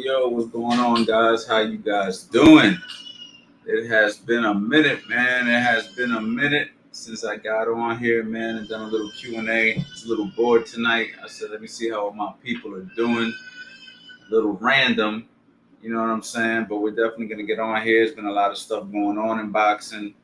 Yo, what's going on, guys? How you guys doing? It has been a minute, man. It has been a minute since I got on here, man, and done a little Q&A. It's a little bored tonight. I said, let me see how my people are doing. A little random, you know what I'm saying? But we're definitely going to get on here. There's been a lot of stuff going on in boxing.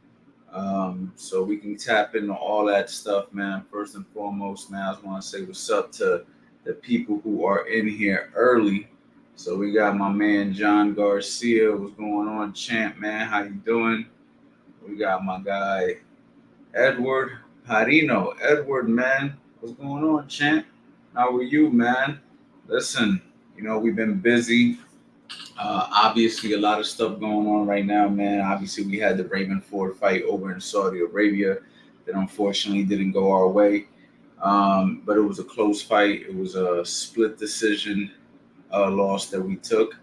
So we can tap into all that stuff, man. First and foremost, man, I just want to say what's up to the people who are in here early. So we got my man John Garcia. What's going on, champ, man? How you doing? We got my guy Edward Parino. Edward, man, what's going on, champ? How are you, man? Listen, you know, we've been busy. Obviously, a lot of stuff going on right now, man. Obviously, we had the Raymond Ford fight over in Saudi Arabia that unfortunately didn't go our way. But it was a close fight. It was a split decision loss that we took.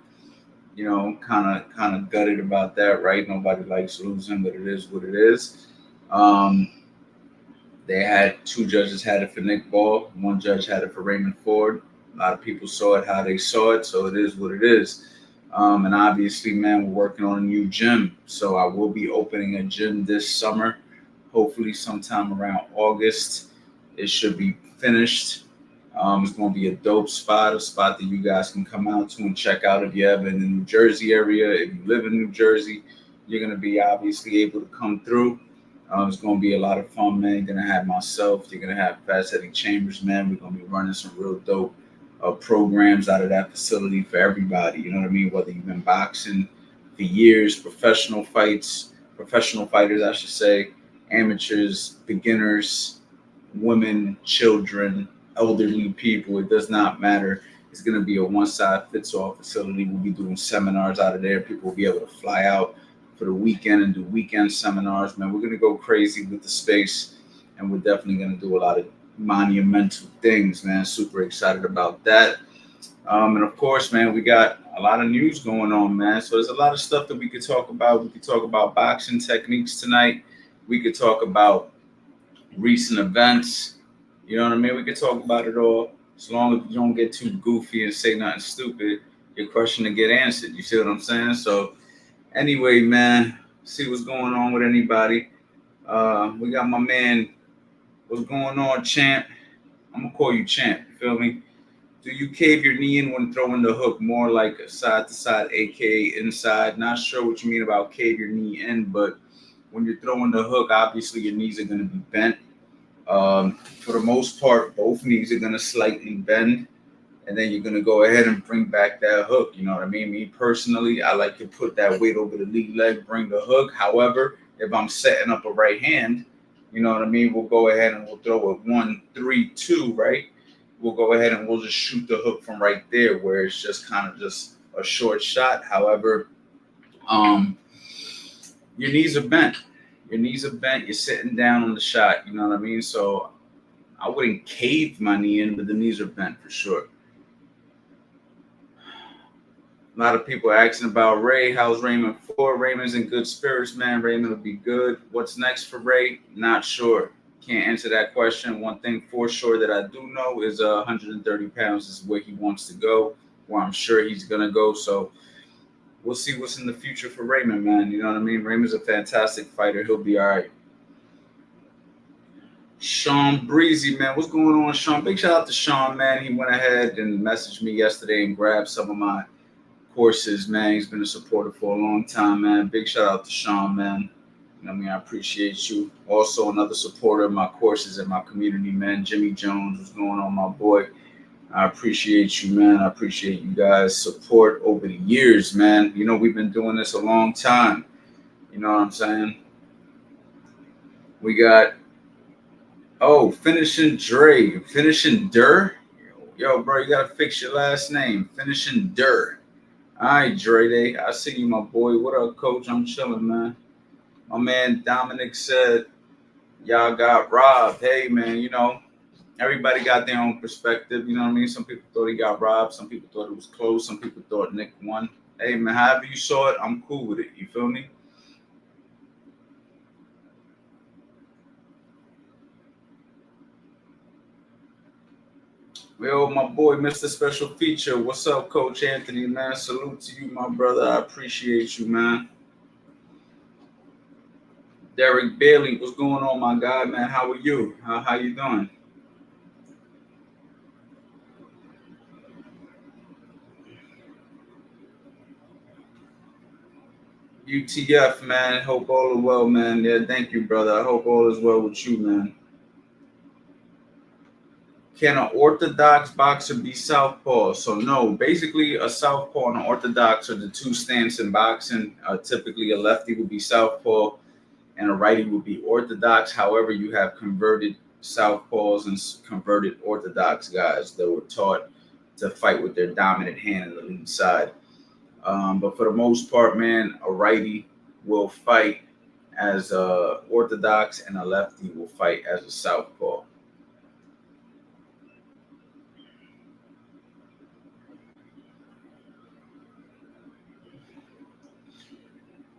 You know, kind of gutted about that, right? Nobody likes losing, but it is what it is. They had two judges had it for Nick Ball. One judge had it for Raymond Ford. A lot of people saw it how they saw it, so it is what it is. And obviously, man, we're working on a new gym. So I will be opening a gym this summer, hopefully sometime around August. It should be finished. It's going to be a dope spot, a spot that you guys can come out to and check out if you ever in the New Jersey area. If you live in New Jersey, you're going to be obviously able to come through. It's going to be a lot of fun, man. You're going to have myself. You're going to have Fast Eddie Chambers, man. We're going to be running some real dope programs out of that facility for everybody. You know what I mean? Whether you've been boxing for years, professional fighters, I should say, amateurs, beginners, women, children, elderly people, it does not matter. It's going to be a one-size-fits-all facility. We'll be doing seminars out of there. People will be able to fly out for the weekend and do weekend seminars, man. We're going to go crazy with the space, and we're definitely going to do a lot of monumental things, man. Super excited about that. And of course, man, we got a lot of news going on, man. So there's a lot of stuff that we could talk about. We could talk about boxing techniques tonight. We could talk about recent events. You know what I mean? We could talk about it all. As long as you don't get too goofy and say nothing stupid, your question to get answered. You see what I'm saying? So anyway, man, see what's going on with anybody. We got my man. What's going on, champ? I'm going to call you champ. You feel me? Do you cave your knee in when throwing the hook more like a side to side, aka inside? Not sure what you mean about cave your knee in, but when you're throwing the hook, obviously your knees are going to be bent. For the most part, both knees are going to slightly bend, and then you're going to go ahead and bring back that hook. You know what I mean? Me personally, I like to put that weight over the lead leg, bring the hook. However, if I'm setting up a right hand, you know what I mean? We'll go ahead and we'll throw it 1-3-2, right? We'll go ahead and we'll just shoot the hook from right there, where it's just kind of just a short shot. However, um, your knees are bent. Your knees are bent. You're sitting down on the shot. You know what I mean? So I wouldn't cave my knee in, but the knees are bent for sure. A lot of people asking about Ray. How's Raymond for? Raymond's in good spirits, man. Raymond will be good. What's next for Ray? Not sure. Can't answer that question. One thing for sure that I do know is 130 pounds is where he wants to go, where I'm sure he's going to go. So we'll see what's in the future for Raymond, man. You know what I mean? Raymond's a fantastic fighter. He'll be all right. Sean Breezy, man. What's going on, Sean? Big shout out to Sean, man. He went ahead and messaged me yesterday and grabbed some of my courses, man. He's been a supporter for a long time, man. Big shout out to Sean, man. You know what I mean? I appreciate you. Also, another supporter of my courses and my community, man. Jimmy Jones, what's going on, my boy? I appreciate you, man. I appreciate you guys' support over the years, man. You know, we've been doing this a long time. You know what I'm saying? We got, finishing Dre. Finishing Dur? Yo, bro, you got to fix your last name. Finishing Dur. All right, Dre Day. I see you, my boy. What up, coach? I'm chilling, man. My man Dominic said, y'all got robbed. Hey, man, you know, everybody got their own perspective. You know what I mean? Some people thought he got robbed. Some people thought it was close. Some people thought Nick won. Hey, man, however you saw it, I'm cool with it. You feel me? Yo, my boy, Mr. Special Feature. What's up, Coach Anthony, man? Salute to you, my brother. I appreciate you, man. Derek Bailey, what's going on, my guy, man? How are you? How you doing? UTF, man. Hope all is well, man. Yeah, thank you, brother. I hope all is well with you, man. Can an orthodox boxer be southpaw? So no, basically a southpaw and an orthodox are the two stance in boxing. Typically, a lefty would be southpaw and a righty would be orthodox. However, you have converted southpaws and converted orthodox guys that were taught to fight with their dominant hand in the lead side. But for the most part, man, a righty will fight as a orthodox and a lefty will fight as a southpaw.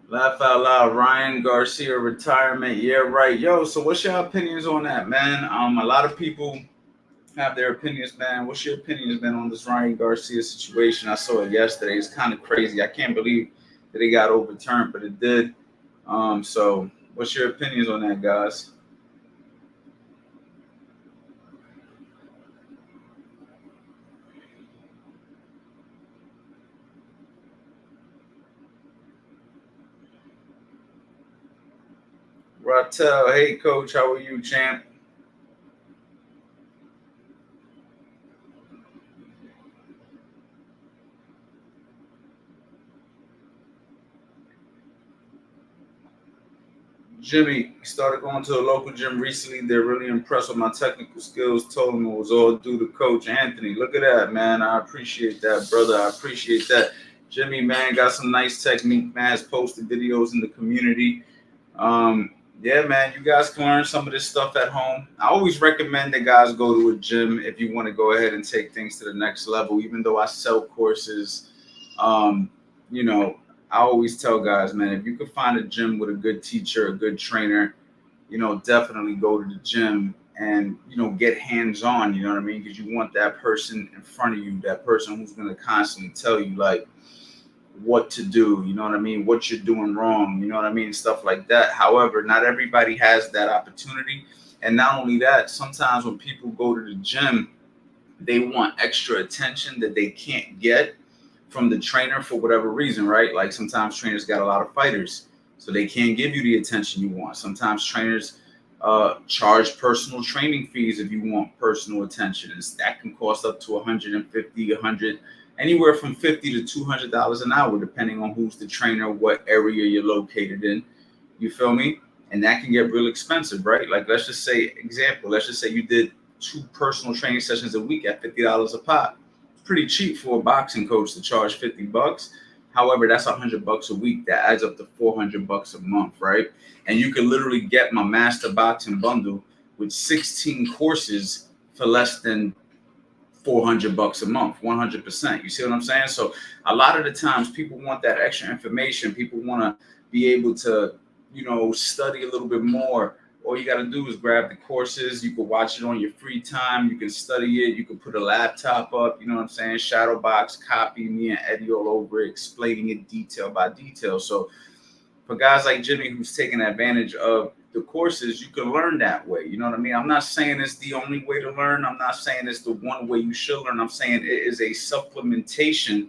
Laugh out loud, Ryan Garcia retirement. Yeah, right. Yo, so what's your opinions on that, man? A lot of people have their opinions, man. What's your opinions, man, on this Ryan Garcia situation? I saw it yesterday. It's kind of crazy. I can't believe that it got overturned, but it did. So what's your opinions on that, guys? Rattel, hey coach, how are you, champ? Jimmy started going to a local gym recently. They're really impressed with my technical skills. Told him it was all due to Coach Anthony. Look at that, man. I appreciate that, brother. I appreciate that. Jimmy, man, got some nice technique, man. Has posted videos in the community. Yeah, man, you guys can learn some of this stuff at home. I always recommend that guys go to a gym if you want to go ahead and take things to the next level. Even though I sell courses, um, you know, I always tell guys, man, if you could find a gym with a good teacher, a good trainer, you know, definitely go to the gym and, you know, get hands on, you know what I mean? Because you want that person in front of you, that person who's going to constantly tell you, like, what to do, you know what I mean? What you're doing wrong, you know what I mean? Stuff like that. However, not everybody has that opportunity. And not only that, sometimes when people go to the gym, they want extra attention that they can't get from the trainer for whatever reason, right? Like sometimes trainers got a lot of fighters, so they can't give you the attention you want. Sometimes trainers charge personal training fees if you want personal attention. And that can cost up to 150, 100, anywhere from $50 to $200 an hour, depending on who's the trainer, what area you're located in. You feel me? And that can get real expensive, right? Like, let's just say, you did 2 personal training sessions a week at $50 a pop. It's pretty cheap for a boxing coach to charge $50. However, that's $100 a week. That adds up to $400 a month, right? And you can literally get my master boxing bundle with 16 courses for less than $400 a month, 100%. You see what I'm saying? So a lot of the times people want that extra information. People want to be able to, study a little bit more. All you got to do is grab the courses. You can watch it on your free time. You can study it. You can put a laptop up, you know what I'm saying? Shadow box, copy me and Eddie all over it, explaining it detail by detail. So for guys like Jimmy who's taking advantage of the courses, you can learn that way. You know what I mean? I'm not saying it's the only way to learn. I'm not saying it's the one way you should learn. I'm saying it is a supplementation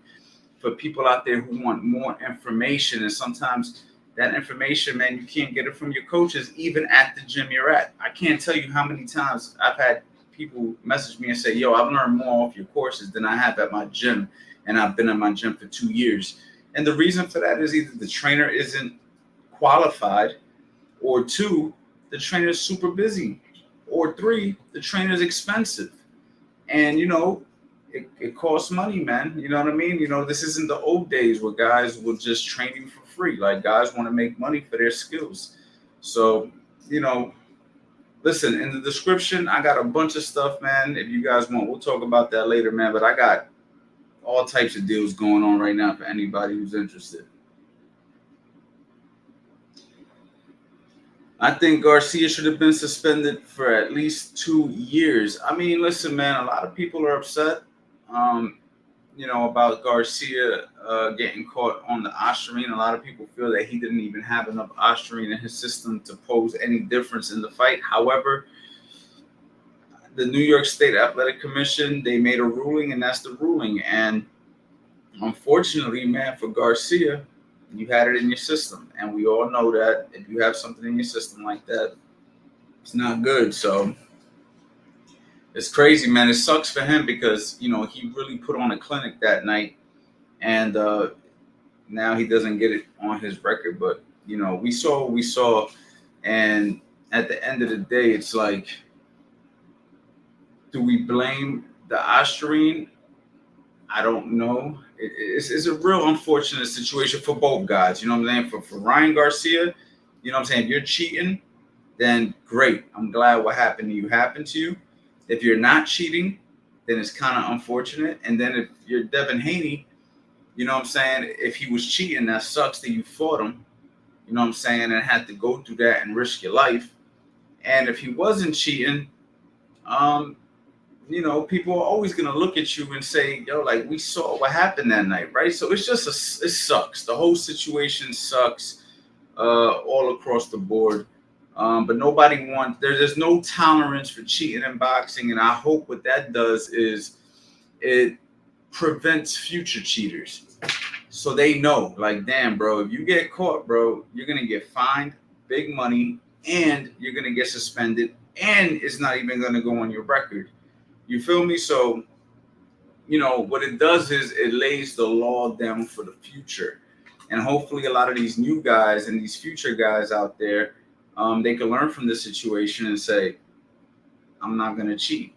for people out there who want more information. And sometimes that information, man, you can't get it from your coaches, even at the gym you're at. I can't tell you how many times I've had people message me and say, yo, I've learned more off your courses than I have at my gym. And I've been at my gym for 2 years. And the reason for that is either the trainer isn't qualified, or 2, the trainer is super busy, or 3, the trainer is expensive. And, it costs money, man. You know what I mean? This isn't the old days where guys will just train you for free. Like, guys want to make money for their skills. So, listen, in the description, I got a bunch of stuff, man. If you guys want, we'll talk about that later, man. But I got all types of deals going on right now for anybody who's interested. I think Garcia should have been suspended for at least 2 years. I mean, listen, man, a lot of people are upset, about Garcia getting caught on the Ostarine. A lot of people feel that he didn't even have enough Ostarine in his system to pose any difference in the fight. However, the New York State Athletic Commission, they made a ruling, and that's the ruling. And unfortunately, man, for Garcia, you had it in your system. And we all know that if you have something in your system like that, it's not good. So it's crazy, man. It sucks for him because, he really put on a clinic that night. And now he doesn't get it on his record. But, we saw. And at the end of the day, it's like, do we blame the Ostarine? I don't know. It's a real unfortunate situation for both guys. You know what I'm saying? For Ryan Garcia, you know what I'm saying? If you're cheating, then great. I'm glad what happened to you happened to you. If you're not cheating, then it's kind of unfortunate. And then if you're Devin Haney, you know what I'm saying? If he was cheating, that sucks that you fought him. You know what I'm saying? And had to go through that and risk your life. And if he wasn't cheating, people are always going to look at you and say, yo, like, we saw what happened that night, right? So it's just, it sucks. The whole situation sucks all across the board. But nobody wants, there's no tolerance for cheating in boxing. And I hope what that does is it prevents future cheaters. So they know, like, damn, bro, if you get caught, bro, you're going to get fined big money and you're going to get suspended and it's not even going to go on your record. You feel me? So, what it does is it lays the law down for the future. And hopefully a lot of these new guys and these future guys out there, they can learn from this situation and say, I'm not going to cheat.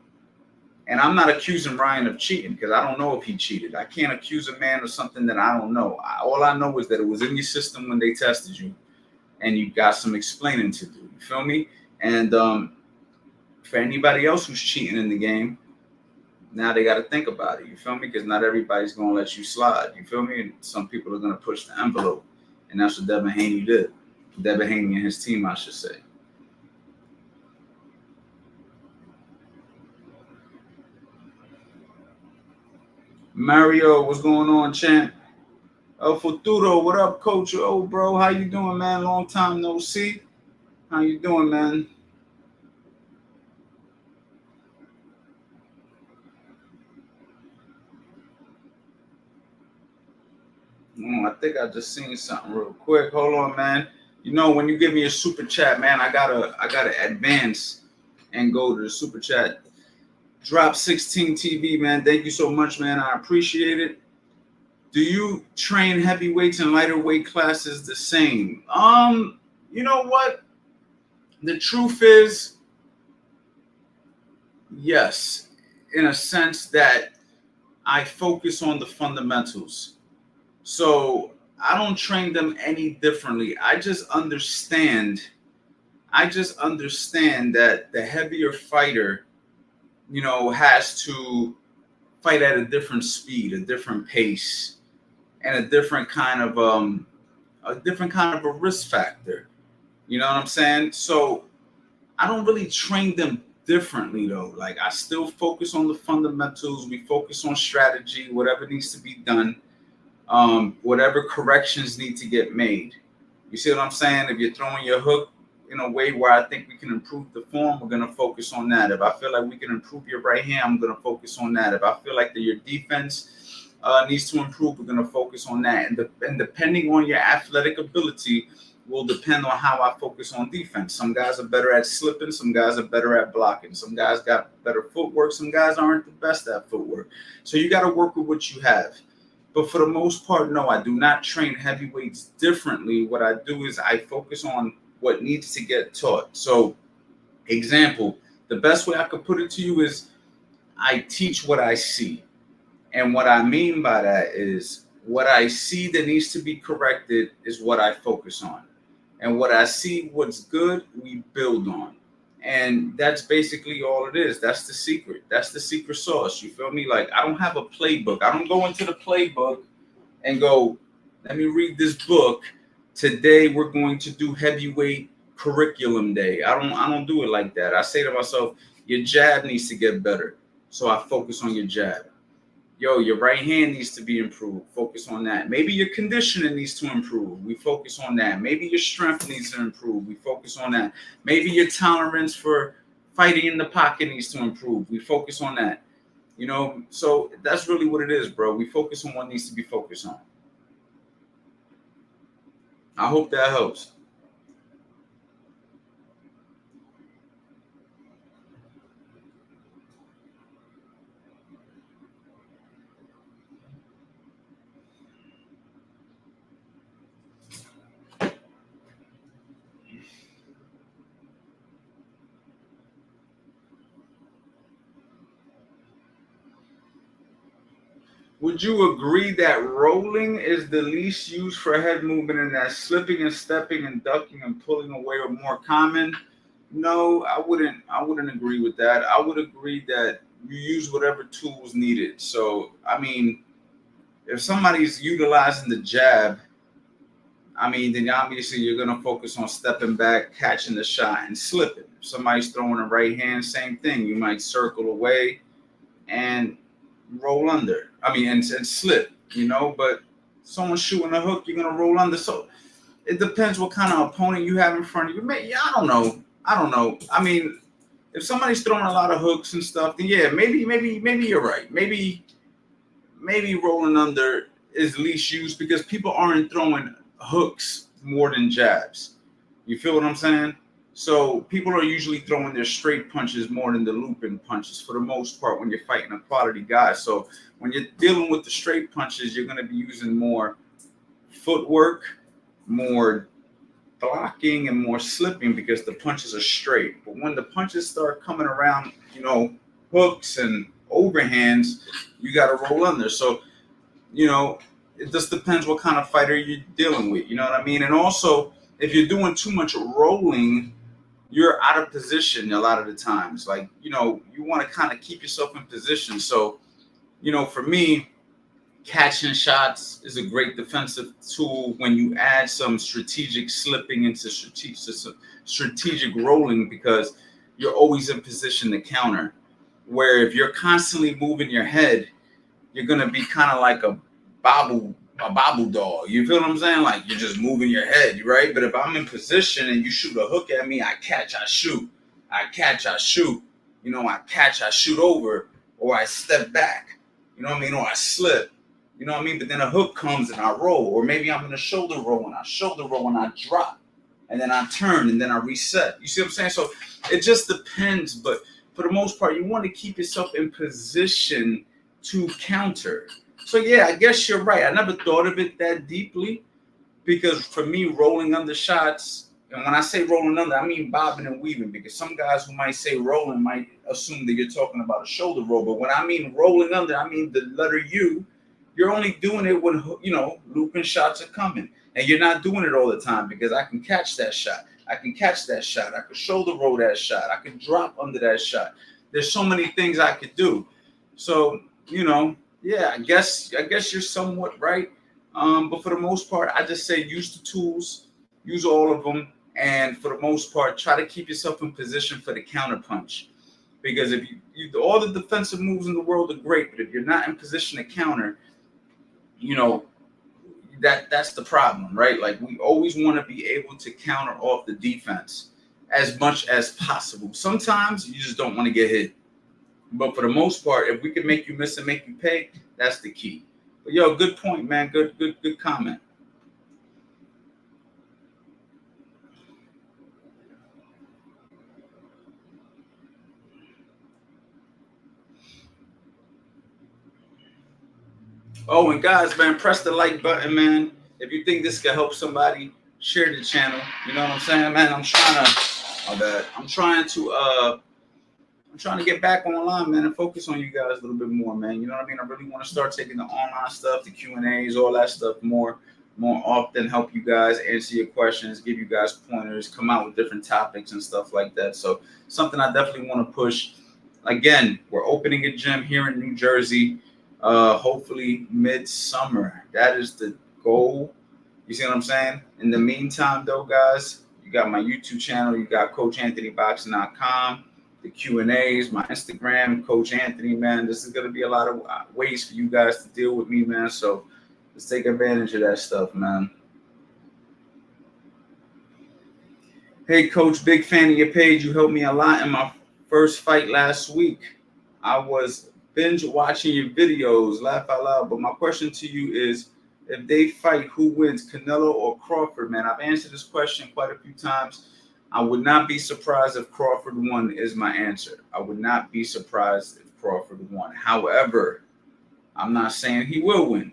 And I'm not accusing Ryan of cheating because I don't know if he cheated. I can't accuse a man of something that I don't know. All I know is that it was in your system when they tested you and you got some explaining to do. You feel me? And for anybody else who's cheating in the game, now they got to think about it. You feel me? Because not everybody's going to let you slide. You feel me? And some people are going to push the envelope. And that's what Devin Haney did. Devin Haney and his team, I should say. Mario, what's going on, champ? El Futuro, what up, coach? Oh, bro, how you doing, man? Long time no see. How you doing, man? I think I just seen something real quick. Hold on, man. When you give me a super chat, man, I gotta advance and go to the super chat. Drop 16 TV, man. Thank you so much, man. I appreciate it. Do you train heavyweights and lighter weight classes the same? You know what? The truth is, yes, in a sense that I focus on the fundamentals. So I don't train them any differently. I just understand that the heavier fighter, has to fight at a different speed, a different pace, and a different kind of a risk factor. You know what I'm saying? So I don't really train them differently though. Like I still focus on the fundamentals. We focus on strategy, whatever needs to be done, whatever corrections need to get made. You see what I'm saying? If you're throwing your hook in a way where I think we can improve the form, we're gonna focus on that. If I feel like we can improve your right hand, I'm gonna focus on that. If I feel like that your defense needs to improve, we're gonna focus on that. And depending on your athletic ability, will depend on how I focus on defense. Some guys are better at slipping, some guys are better at blocking, some guys got better footwork, some guys aren't the best at footwork. So you got to work with what you have. But for the most part, no, I do not train heavyweights differently. What I do is I focus on what needs to get taught. So, example, the best way I could put it to you is I teach what I see. And what I mean by that is what I see that needs to be corrected is what I focus on. And what I see what's good, we build on. And that's basically all it is. That's the secret. That's the secret sauce. You feel me? Like I don't have a playbook. I don't go into the playbook and go, let me read this book. Today we're going to do heavyweight curriculum day. I don't do it like that. I say to myself, your jab needs to get better. So I focus on your jab. Yo, your right hand needs to be improved. Focus on that. Maybe your conditioning needs to improve. We focus on that. Maybe your strength needs to improve. We focus on that. Maybe your tolerance for fighting in the pocket needs to improve. We focus on that. So that's really what it is, bro. We focus on what needs to be focused on. I hope that helps. Would you agree that rolling is the least used for head movement and that slipping and stepping and ducking and pulling away are more common? No, I wouldn't agree with that. I would agree that you use whatever tools needed. So, I mean, if somebody's utilizing the jab, I mean, then obviously you're gonna focus on stepping back, catching the shot, and slipping. If somebody's throwing a right hand, same thing. You might circle away and roll under. I mean, and slip, but someone shooting a hook, you're gonna roll under. So it depends what kind of opponent you have in front of you. Yeah, I don't know. I don't know. I mean, if somebody's throwing a lot of hooks and stuff, then yeah, maybe you're right. Maybe rolling under is least used because people aren't throwing hooks more than jabs. You feel what I'm saying? So people are usually throwing their straight punches more than the looping punches for the most part when you're fighting a quality guy. So when you're dealing with the straight punches, you're going to be using more footwork, more blocking, and more slipping because the punches are straight. But when the punches start coming around, hooks and overhands, you got to roll under. So, it just depends what kind of fighter you're dealing with. You know what I mean? And also, if you're doing too much rolling, you're out of position a lot of the times. Like, you want to kind of keep yourself in position. So, for me, catching shots is a great defensive tool when you add some strategic slipping into strategic rolling because you're always in position to counter. Where if you're constantly moving your head, you're going to be kind of like a bobble doll. You feel what I'm saying? Like you're just moving your head, right? But if I'm in position and you shoot a hook at me, I catch, I shoot. I catch, I shoot. I catch, I shoot over, or I step back. You know what I mean? Or I slip. You know what I mean? But then a hook comes and I roll. Or maybe I'm in a shoulder roll and I shoulder roll and I drop. And then I turn and then I reset. You see what I'm saying? So it just depends. But for the most part, you want to keep yourself in position to counter. So yeah, I guess you're right. I never thought of it that deeply because for me, rolling under shots And when I say rolling under, I mean bobbing and weaving, because some guys who might say rolling might assume that you're talking about a shoulder roll. But when I mean rolling under, I mean the letter U. You're only doing it when, looping shots are coming. And you're not doing it all the time, because I can catch that shot. I can catch that shot. I can shoulder roll that shot. I can drop under that shot. There's so many things I could do. So, yeah, I guess you're somewhat right. But for the most part, I just say use the tools, use all of them. And for the most part, try to keep yourself in position for the counter punch. Because if you all the defensive moves in the world are great, but if you're not in position to counter, that's the problem, right? Like, we always want to be able to counter off the defense as much as possible. Sometimes you just don't want to get hit. But for the most part, if we can make you miss and make you pay, that's the key. But good point, man. Good comment. Oh, and guys, man, press the like button, man. If you think this could help somebody, share the channel. You know what I'm saying, man? I'm trying to get back online, man, and focus on you guys a little bit more, man. You know what I mean? I really want to start taking the online stuff, the Q&As, all that stuff more often, help you guys answer your questions, give you guys pointers, come out with different topics and stuff like that. So something I definitely want to push. Again, we're opening a gym here in New Jersey, hopefully midsummer. That is the goal. You see what I'm saying? In the meantime, though, guys, you got my YouTube channel. You got CoachAnthonyBoxing.com. The Q&As, my Instagram, Coach Anthony, man. This is going to be a lot of ways for you guys to deal with me, man. So let's take advantage of that stuff, man. Hey, Coach, big fan of your page. You helped me a lot in my first fight last week. I was binge watching your videos, laugh out loud. But my question to you is, if they fight, who wins, Canelo or Crawford, man? I've answered this question quite a few times. I would not be surprised if Crawford won is my answer. I would not be surprised if Crawford won. However, I'm not saying he will win.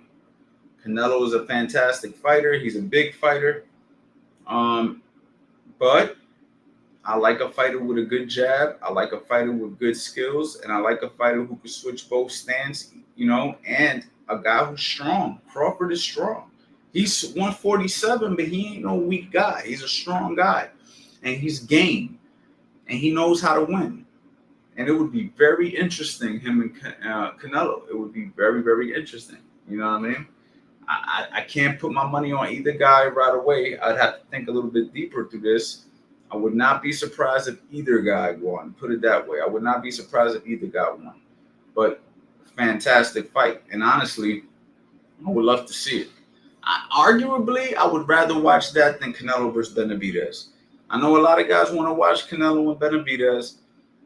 Canelo is a fantastic fighter. He's a big fighter. But I like a fighter with a good jab. I like a fighter with good skills. And I like a fighter who can switch both stance, and a guy who's strong. Crawford is strong. He's 147, but he ain't no weak guy. He's a strong guy. And he's game, and he knows how to win. And it would be very interesting, him and Canelo. It would be very, very interesting. You know what I mean? I can't put my money on either guy right away. I'd have to think a little bit deeper through this. I would not be surprised if either guy won. Put it that way. I would not be surprised if either guy won. But fantastic fight. And honestly, I would love to see it. Arguably, I would rather watch that than Canelo versus Benavidez. I know a lot of guys want to watch Canelo and Benavidez.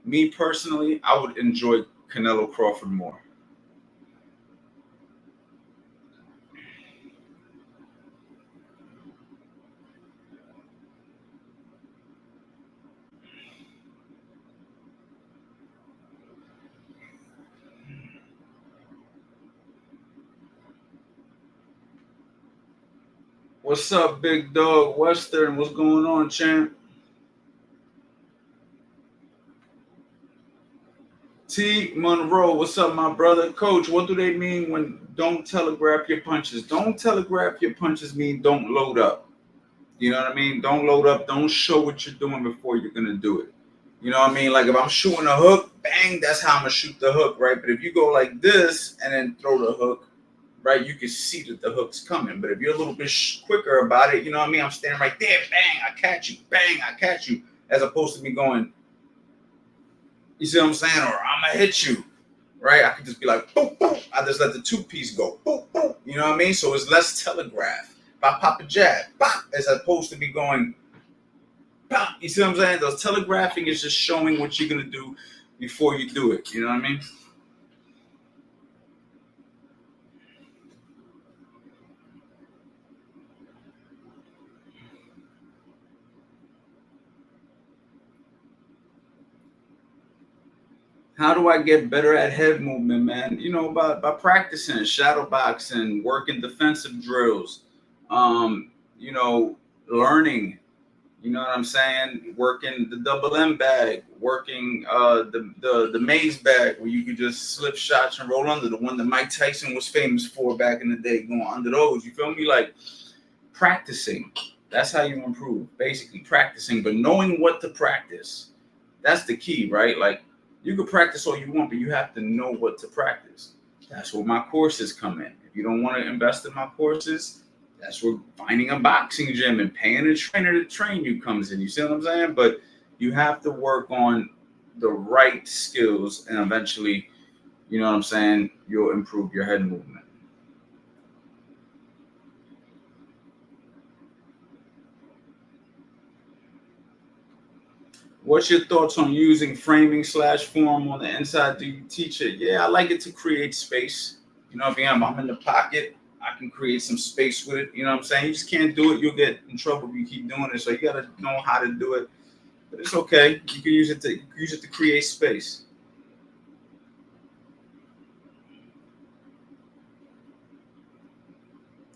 Me personally, I would enjoy Canelo Crawford more. What's up, big dog? Western, what's going on, champ? T. Monroe, what's up, my brother? Coach, what do they mean when don't telegraph your punches? Don't telegraph your punches mean don't load up. You know what I mean? Don't load up. Don't show what you're doing before you're going to do it. You know what I mean? Like, if I'm shooting a hook, bang, that's how I'm going to shoot the hook, right? But if you go like this and then throw the hook, right, you can see that the hook's coming. But if you're a little bit quicker about it, you know what I mean? I'm standing right there, bang, I catch you, bang, I catch you, as opposed to me going, you see what I'm saying? Or I'm going to hit you, right? I could just be like, boom, boom. I just let the two-piece go, boom, boom. You know what I mean? So it's less telegraph. If I pop a jab, pop, as opposed to be going, pop. You see what I'm saying? Those telegraphing is just showing what you're going to do before you do it. You know what I mean? How do I get better at head movement, man? You know, by practicing shadow boxing, working defensive drills, learning You know what I'm saying? Working the double M bag, working the maze bag where you could just slip shots and roll under, the one that Mike Tyson was famous for back in the day, going under those. You feel me? Like practicing. That's how you improve. Basically practicing, but knowing what to practice. That's the key, right? Like you can practice all you want, but you have to know what to practice. That's where my courses come in. If you don't want to invest in my courses, that's where finding a boxing gym and paying a trainer to train you comes in. You see what I'm saying? But you have to work on the right skills, and eventually, you know what I'm saying, you'll improve your head movement. What's your thoughts on using framing slash form on the inside? Do you teach it? Yeah, I like it to create space. You know, if I'm in the pocket, I can create some space with it. You know what I'm saying? You just can't do it. You'll get in trouble if you keep doing it. So you gotta know how to do it. But it's okay. You can use it to create space.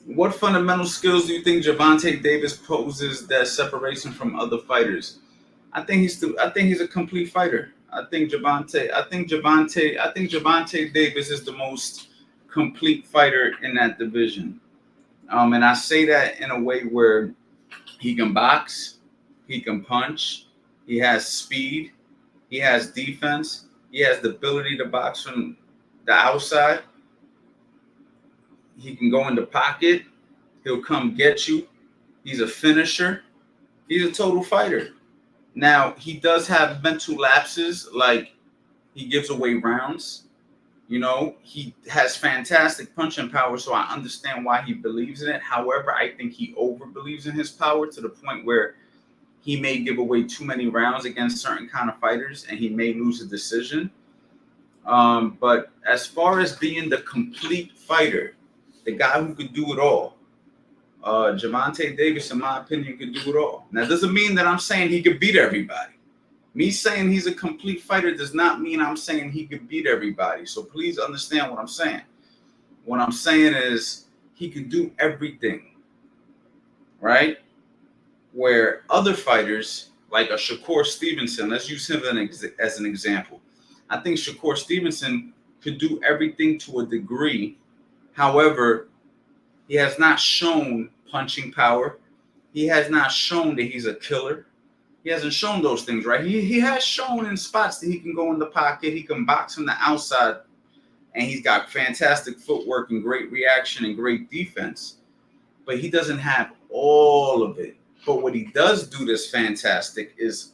What fundamental skills do you think Gervonta Davis poses that separates him from other fighters? I think he's a complete fighter. I think Gervonta Davis is the most complete fighter in that division. And I say that in a way where he can box, he can punch, he has speed, he has defense, he has the ability to box from the outside. He can go in the pocket, he'll come get you. He's a finisher. He's a total fighter. Now, he does have mental lapses, like he gives away rounds. You know, he has fantastic punching power, so I understand why he believes in it. However, I think he over believes in his power to the point where he may give away too many rounds against certain kind of fighters, and he may lose a decision. But as far as being the complete fighter, the guy who could do it all, Gervonta Davis, in my opinion, could do it all. Now, that doesn't mean that I'm saying he could beat everybody. Me saying he's a complete fighter does not mean I'm saying he could beat everybody. So please understand what I'm saying. What I'm saying is he can do everything, right? Where other fighters, like a Shakur Stevenson, let's use him as an example. I think Shakur Stevenson could do everything to a degree. However, he has not shown punching power. He has not shown that he's a killer. He hasn't shown those things, right? He has shown in spots that he can go in the pocket, he can box from the outside, and he's got fantastic footwork and great reaction and great defense. But he doesn't have all of it. But what he does do that's fantastic is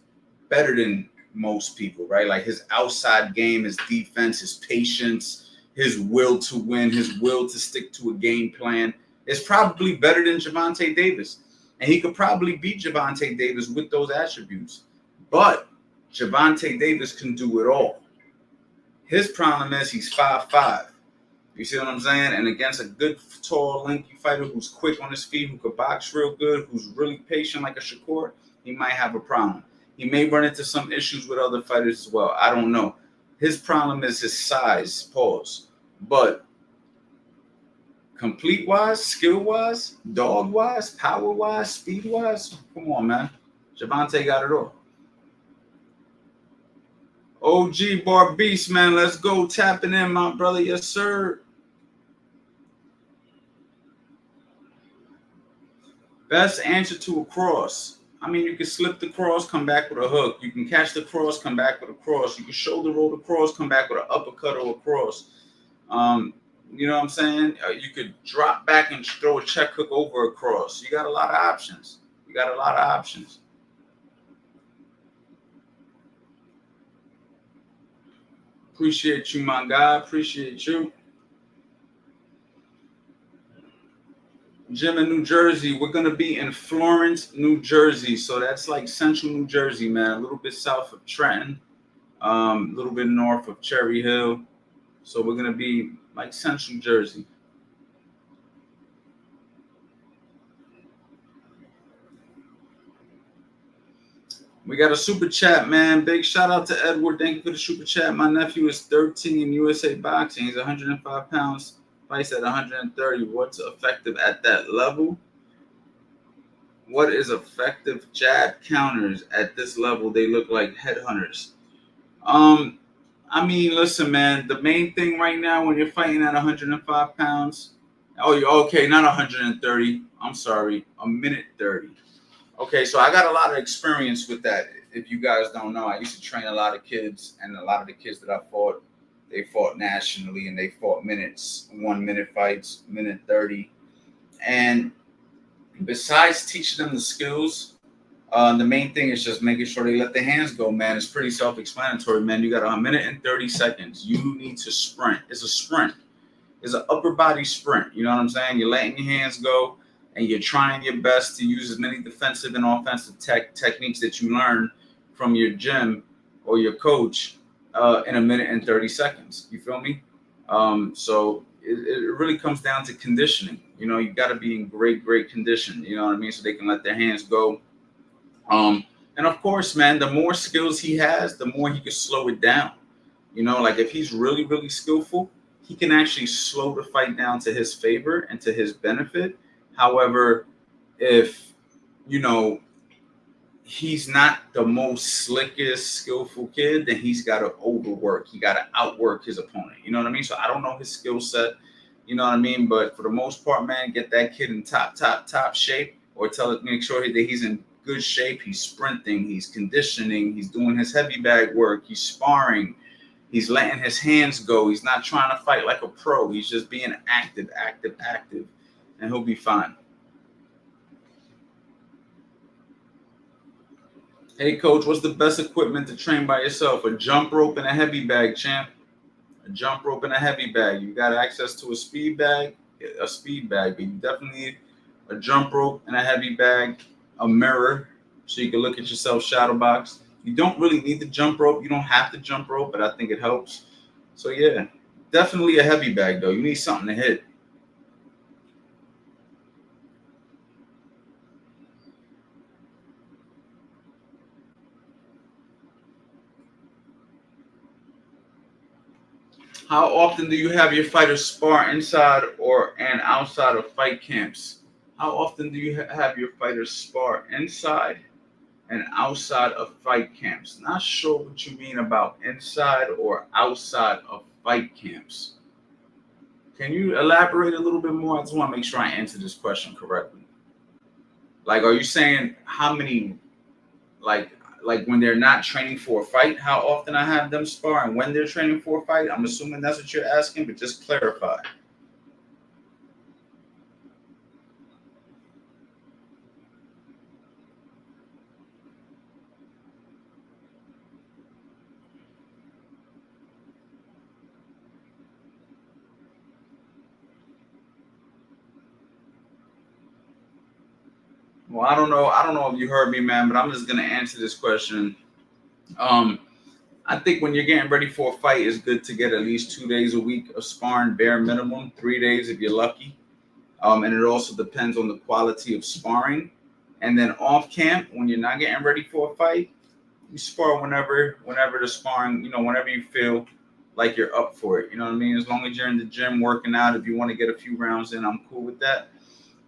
better than most people, right? Like his outside game, his defense, his patience, his will to win, his will to stick to a game plan is probably better than Gervonta Davis. And he could probably beat Gervonta Davis with those attributes. But Gervonta Davis can do it all. His problem is he's 5'5". You see what I'm saying? And against a good, tall, lanky fighter who's quick on his feet, who could box real good, who's really patient like a Shakur, he might have a problem. He may run into some issues with other fighters as well. I don't know. His problem is his size, pause. But complete wise, skill wise, dog wise, power wise, speed wise, come on, man. Gervonta got it all. OG Bar Beast, man, let's go tapping in, my brother. Yes, sir. Best answer to a cross. I mean, you can slip the cross, come back with a hook. You can catch the cross, come back with a cross. You can shoulder roll the cross, come back with an uppercut or a cross. You know what I'm saying? You could drop back and throw a check hook over a cross. You got a lot of options. Appreciate you, my guy. Appreciate you. Gym in New Jersey. We're going to be in Florence, New Jersey. So that's like central New Jersey, man. A little bit south of Trenton. A little bit north of Cherry Hill. So we're going to be like central Jersey. We got a super chat, man. Big shout out to Edward. Thank you for the super chat. My nephew is 13 in USA boxing. He's 105 pounds. Fights at 130. What's effective at that level? What is effective jab counters at this level? They look like headhunters. Um, I mean, listen, man. The main thing right now when you're fighting at 105 pounds, oh, okay, not 130. I'm sorry, a minute 30. Okay, so I got a lot of experience with that. If you guys don't know, I used to train a lot of kids, and a lot of the kids that I fought, they fought nationally, and they fought minutes, 1 minute fights, minute 30. And besides teaching them the skills, the main thing is just making sure they let their hands go, man. It's pretty self-explanatory, man. You got a minute and 30 seconds. You need to sprint. It's a sprint. It's an upper body sprint. You know what I'm saying? You're letting your hands go, and you're trying your best to use as many defensive and offensive techniques that you learn from your gym or your coach in a minute and 30 seconds. You feel me? So it really comes down to conditioning. You know, you got to be in great condition. You know what I mean? So they can let their hands go. And of course, man, the more skills he has, the more he can slow it down. You know, like if he's really skillful, he can actually slow the fight down to his favor and to his benefit. However, if, you know, he's not the most slickest, skillful kid, then he's got to overwork. He got to outwork his opponent. You know what I mean? So I don't know his skill set. You know what I mean? But for the most part, man, get that kid in top shape, or make sure that he's in good shape. He's sprinting, he's conditioning, he's doing his heavy bag work, he's sparring, he's letting his hands go. He's not trying to fight like a pro. He's just being active, and he'll be fine. Hey, coach, what's the best equipment to train by yourself? A jump rope and a heavy bag, champ. A jump rope and a heavy bag. You got access to a speed bag, but you definitely need a jump rope and a heavy bag, a mirror so you can look at yourself shadow box. You don't really need the jump rope. You don't have to jump rope, but I think it helps. So yeah, definitely a heavy bag though. You need something to hit. How often do you have your fighters spar inside and outside of fight camps? How often do you have your fighters spar inside and outside of fight camps? Not sure what you mean about inside or outside of fight camps. Can you elaborate a little bit more? I just want to make sure I answer this question correctly. Like, are you saying how many, like when they're not training for a fight, how often I have them spar, and when they're training for a fight? I'm assuming that's what you're asking, but just clarify. Well, I don't know. I don't know if you heard me, man, but I'm just gonna answer this question. I think when you're getting ready for a fight, it's good to get at least 2 days a week of sparring, bare minimum, 3 days if you're lucky. And it also depends on the quality of sparring. And then off camp, when you're not getting ready for a fight, you spar whenever the sparring, whenever you feel like you're up for it. You know what I mean? As long as you're in the gym working out, if you want to get a few rounds in, I'm cool with that.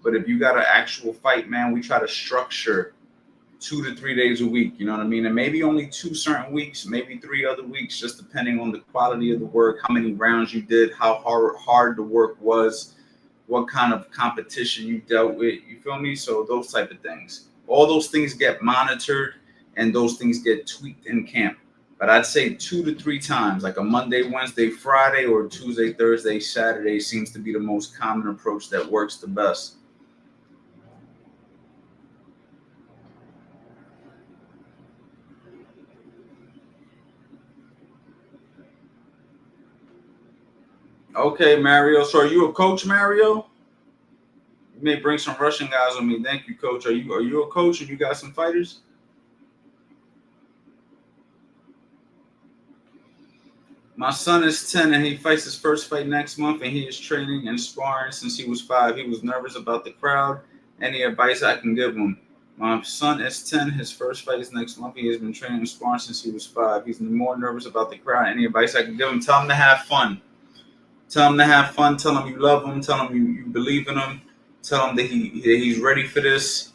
But if you got an actual fight, man, we try to structure 2 to 3 days a week. You know what I mean? And maybe only 2 certain weeks, maybe 3 other weeks, just depending on the quality of the work, how many rounds you did, how hard the work was, what kind of competition you dealt with. You feel me? So those type of things. All those things get monitored and those things get tweaked in camp. But I'd say 2 to 3 times, like a Monday, Wednesday, Friday, or Tuesday, Thursday, Saturday seems to be the most common approach that works the best. Okay, Mario. So are you a coach, Mario? You may bring some Russian guys on me. Thank you, coach. Are you a coach and you got some fighters? My son is 10 and he fights his first fight next month, and he is training and sparring since he was 5. He was nervous about the crowd. Any advice I can give him? My son is 10. His first fight is next month. He has been training and sparring since he was 5. He's more nervous about the crowd. Any advice I can give him? Tell him to have fun. Tell him to have fun. Tell him you love him. Tell him you believe in him. Tell him that he's ready for this.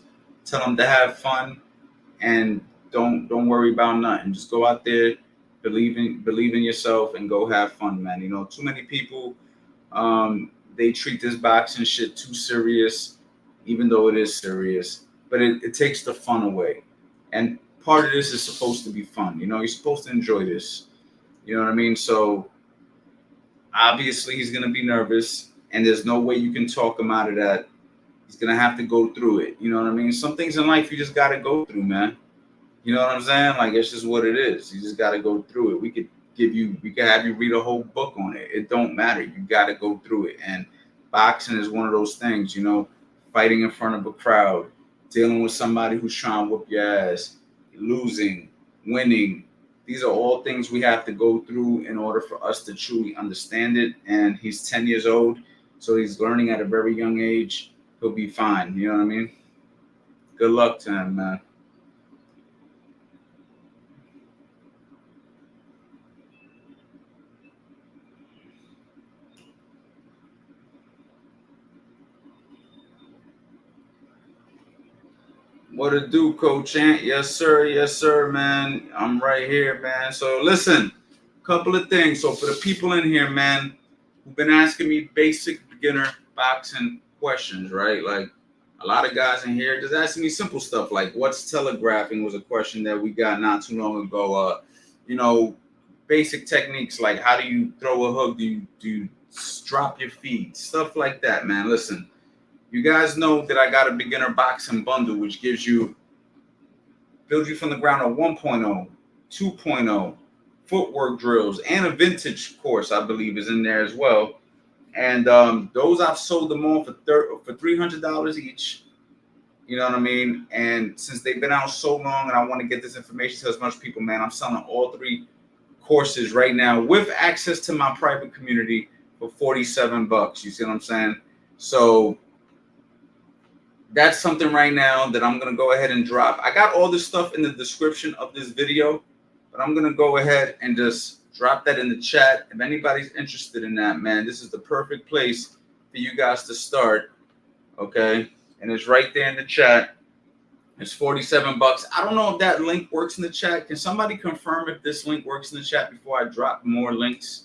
Tell them to have fun and don't worry about nothing. Just go out there, believe in yourself, and go have fun, man. You know, too many people they treat this boxing shit too serious, even though it is serious. But it takes the fun away, and part of this is supposed to be fun. You know, you're supposed to enjoy this. You know what I mean? So obviously he's gonna be nervous, and there's no way you can talk him out of that. He's gonna have to go through it. You know what I mean? Some things in life you just gotta go through, man. You know what I'm saying? Like it's just what it is. You just gotta go through it. We could have you read a whole book on it. It don't matter. You gotta go through it. And boxing is one of those things, you know, fighting in front of a crowd, dealing with somebody who's trying to whoop your ass, losing, winning. These are all things we have to go through in order for us to truly understand it. And he's 10 years old, so he's learning at a very young age. He'll be fine. You know what I mean? Good luck to him, man. What it do, Coach Ant? Yes, sir, man. I'm right here, man. So listen, couple of things. So for the people in here, man, who've been asking me basic beginner boxing questions, right? Like a lot of guys in here just asking me simple stuff like what's telegraphing was a question that we got not too long ago. You know, basic techniques like how do you throw a hook? Do you drop your feet? Stuff like that, man. Listen. You guys know that I got a beginner boxing bundle, which builds you from the ground up 1.0, 2.0, footwork drills, and a vintage course, I believe, is in there as well. And those I've sold them all for $300 each. You know what I mean? And since they've been out so long, and I want to get this information to as much people, man, I'm selling all three courses right now with access to my private community for $47. You see what I'm saying? So that's something right now that I'm going to go ahead and drop. I got all this stuff in the description of this video, but I'm going to go ahead and just drop that in the chat. If anybody's interested in that, man, this is the perfect place for you guys to start. Okay. And it's right there in the chat. It's $47. I don't know if that link works in the chat. Can somebody confirm if this link works in the chat before I drop more links?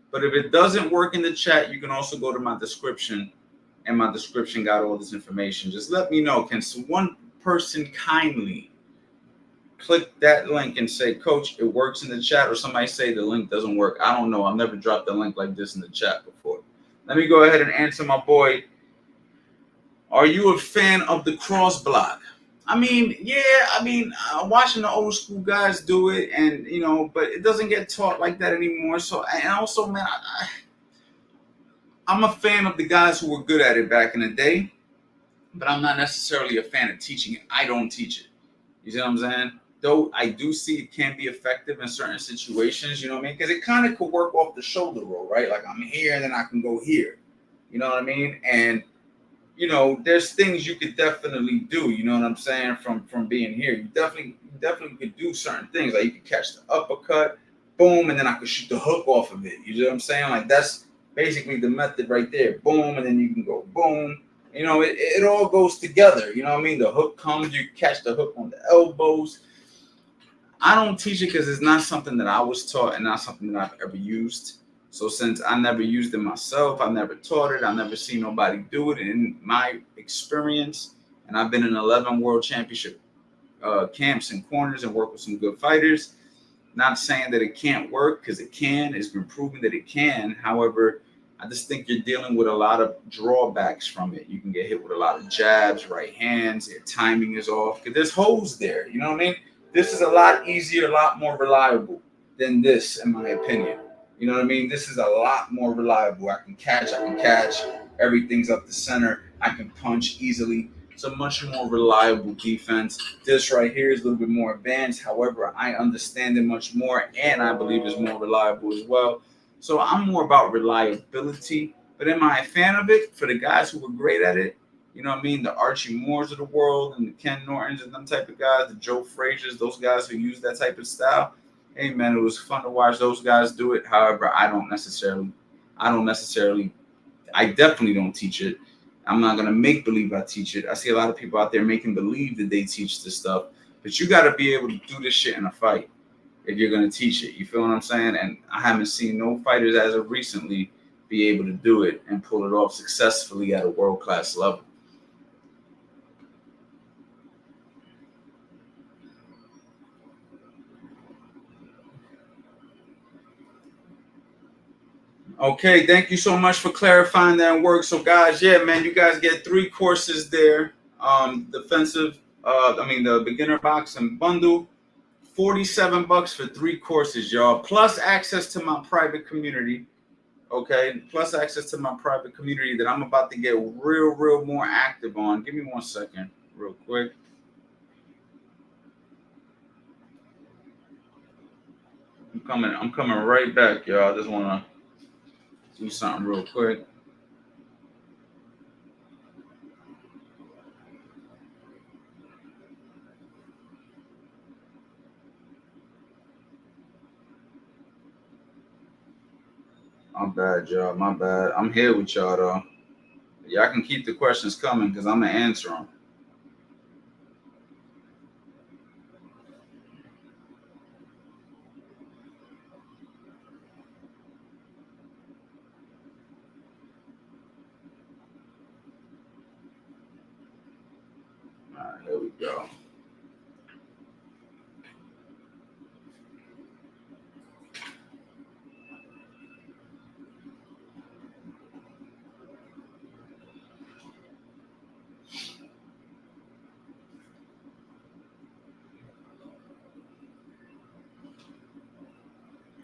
But if it doesn't work in the chat, you can also go to my description. And my description got all this information. Just let me know. Can one person kindly click that link and say, Coach, it works in the chat, or somebody say the link doesn't work? I don't know. I've never dropped a link like this in the chat before. Let me go ahead and answer my boy. Are you a fan of the cross block? I mean, yeah, watching the old school guys do it, and you know, but it doesn't get taught like that anymore. So, and also, man, I'm a fan of the guys who were good at it back in the day, but I'm not necessarily a fan of teaching it. I don't teach it. You see what I'm saying? Though I do see it can be effective in certain situations, you know what I mean? Because it kind of could work off the shoulder roll, right? Like I'm here and then I can go here. You know what I mean? And, you know, there's things you could definitely do, you know what I'm saying, from being here. You definitely could do certain things. Like you could catch the uppercut, boom, and then I could shoot the hook off of it. You know what I'm saying? Like that's basically the method right there. Boom, and then you can go boom. You know, it all goes together. You know what I mean? The hook comes, you catch the hook on the elbows. I don't teach it because it's not something that I was taught and not something that I've ever used. So since I never used it myself, I never taught it, I never seen nobody do it in my experience. And I've been in 11 world championship camps and corners and worked with some good fighters. Not saying that it can't work, because it can. It's been proven that it can. However, I just think you're dealing with a lot of drawbacks from it. You can get hit with a lot of jabs, right hands. Your timing is off because there's holes there. You know what I mean? This is a lot easier, a lot more reliable than this, in my opinion. You know what I mean? This is a lot more reliable. I can catch. Everything's up the center. I can punch easily. It's a much more reliable defense. This right here is a little bit more advanced. However, I understand it much more, and I believe it's more reliable as well. So I'm more about reliability. But am I a fan of it? For the guys who were great at it, you know what I mean? The Archie Moores of the world and the Ken Nortons and them type of guys, the Joe Frazier's, those guys who use that type of style. Hey, man, it was fun to watch those guys do it. However, I definitely don't teach it. I'm not going to make believe I teach it. I see a lot of people out there making believe that they teach this stuff, but you got to be able to do this shit in a fight if you're going to teach it. You feel what I'm saying? And I haven't seen no fighters as of recently be able to do it and pull it off successfully at a world-class level. Okay, thank you so much for clarifying that work. So, guys, yeah, man, you guys get 3 courses there. The beginner boxing bundle, $47 for 3 courses, y'all. Plus access to my private community. Okay, plus access to my private community that I'm about to get real more active on. Give me 1 second, real quick. I'm coming right back, y'all. I just want to do something real quick. My bad, y'all. My bad. I'm here with y'all, though. Y'all can keep the questions coming because I'm going to answer them. All right, here we go.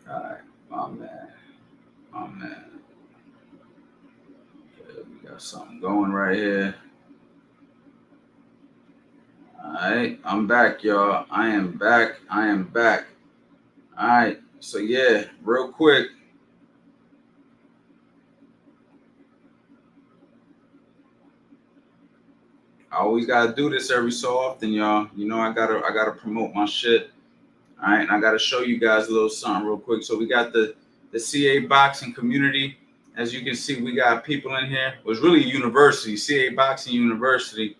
All right, my man. Okay, we got something going right here. All right, I'm back, y'all. I am back. All right, so yeah, real quick. I always gotta do this every so often, y'all. You know, I gotta promote my shit. All right, and I gotta show you guys a little something real quick. So we got the CA boxing community. As you can see, we got people in here. It was really a university, CA Boxing University.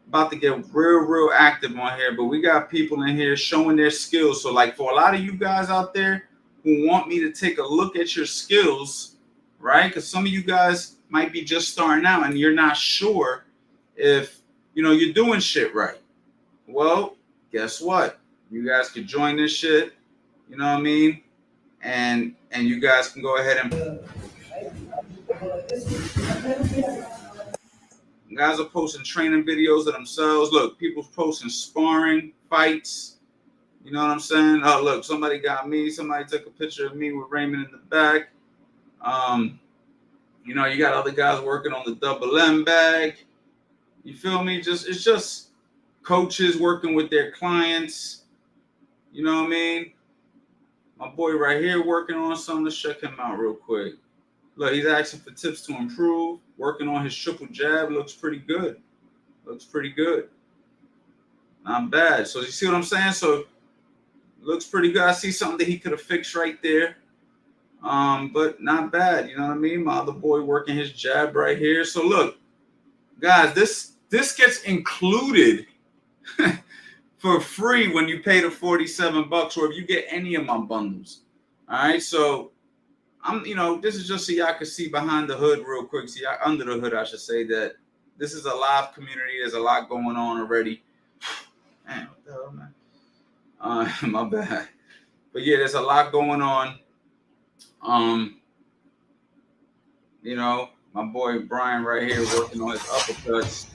About to get real active on here, but we got people in here showing their skills. So like for a lot of you guys out there who want me to take a look at your skills, right? Because some of you guys might be just starting out and you're not sure if you're doing shit right. Well, guess what? You guys can join this shit. You know what I mean? And you guys can go ahead and guys are posting training videos of themselves. Look, people's posting sparring, fights. You know what I'm saying? Oh, look, somebody got me. Somebody took a picture of me with Raymond in the back. You got other guys working on the double M bag. You feel me? It's just coaches working with their clients. You know what I mean? My boy right here working on something. Let's check him out real quick. Look, he's asking for tips to improve. Working on his triple jab. Looks pretty good. Not bad. So you see what I'm saying? So looks pretty good. I see something that he could have fixed right there. But not bad. You know what I mean? My other boy working his jab right here. So look, guys, this gets included for free when you pay the $47, or if you get any of my bundles. All right, so this is just so y'all can see behind the hood real quick. See, under the hood, I should say, that this is a live community. There's a lot going on already. Man, what the hell, man? My bad. But yeah, there's a lot going on. My boy Brian right here working on his uppercuts.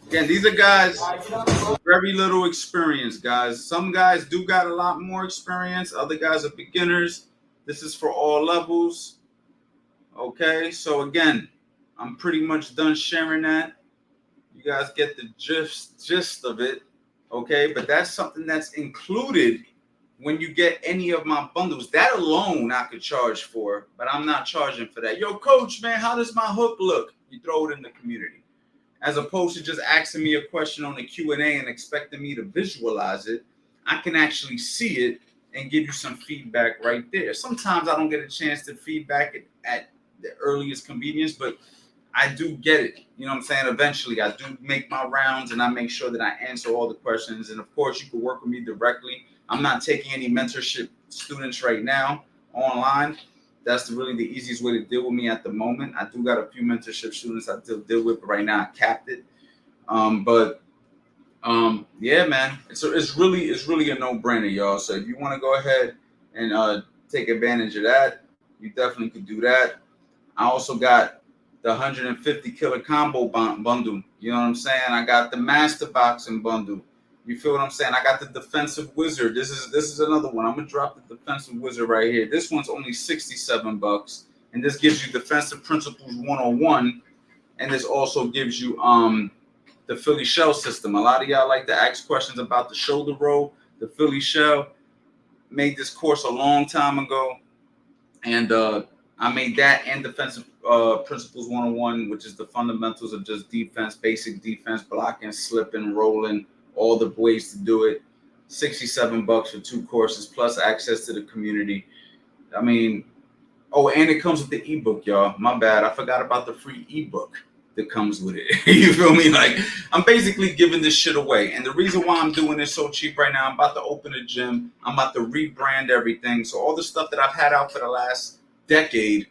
Again, these are guys with very little experience, guys. Some guys do got a lot more experience. Other guys are beginners. This is for all levels. Okay, so again, I'm pretty much done sharing that. You guys get the gist of it. Okay, but that's something that's included when you get any of my bundles. That alone I could charge for, but I'm not charging for that. Yo, coach, man, how does my hook look? You throw it in the community. As opposed to just asking me a question on the Q&A and expecting me to visualize it. I can actually see it and give you some feedback right there. Sometimes I don't get a chance to feedback it at the earliest convenience, but I do get it. You know what I'm saying? Eventually, I do make my rounds and I make sure that I answer all the questions. And of course, you can work with me directly. I'm not taking any mentorship students right now online. That's really the easiest way to deal with me at the moment. I do got a few mentorship students I still deal with, but right now I capped it. Yeah, man, it's really a no-brainer, y'all. So if you want to go ahead and take advantage of that, you definitely could do that. I also got the 150 killer combo bundle. You know what I'm saying? I got the master boxing bundle. You feel what I'm saying? I got the defensive wizard. This is another one. I'm gonna drop the defensive wizard right here. This one's only $67, and this gives you defensive principles 101, and this also gives you the Philly shell system. A lot of y'all like to ask questions about the shoulder roll, the Philly shell. Made this course a long time ago, and I made that and defensive principles 101, which is the fundamentals of just defense, basic defense, blocking, slipping, rolling, all the ways to do it. $67 for 2 courses, plus access to the community. I mean, oh, and it comes with the ebook, y'all. My bad. I forgot about the free ebook that comes with it. You feel me? Like, I'm basically giving this shit away. And the reason why I'm doing this so cheap right now, I'm about to open a gym. I'm about to rebrand everything. So all the stuff that I've had out for the last decade,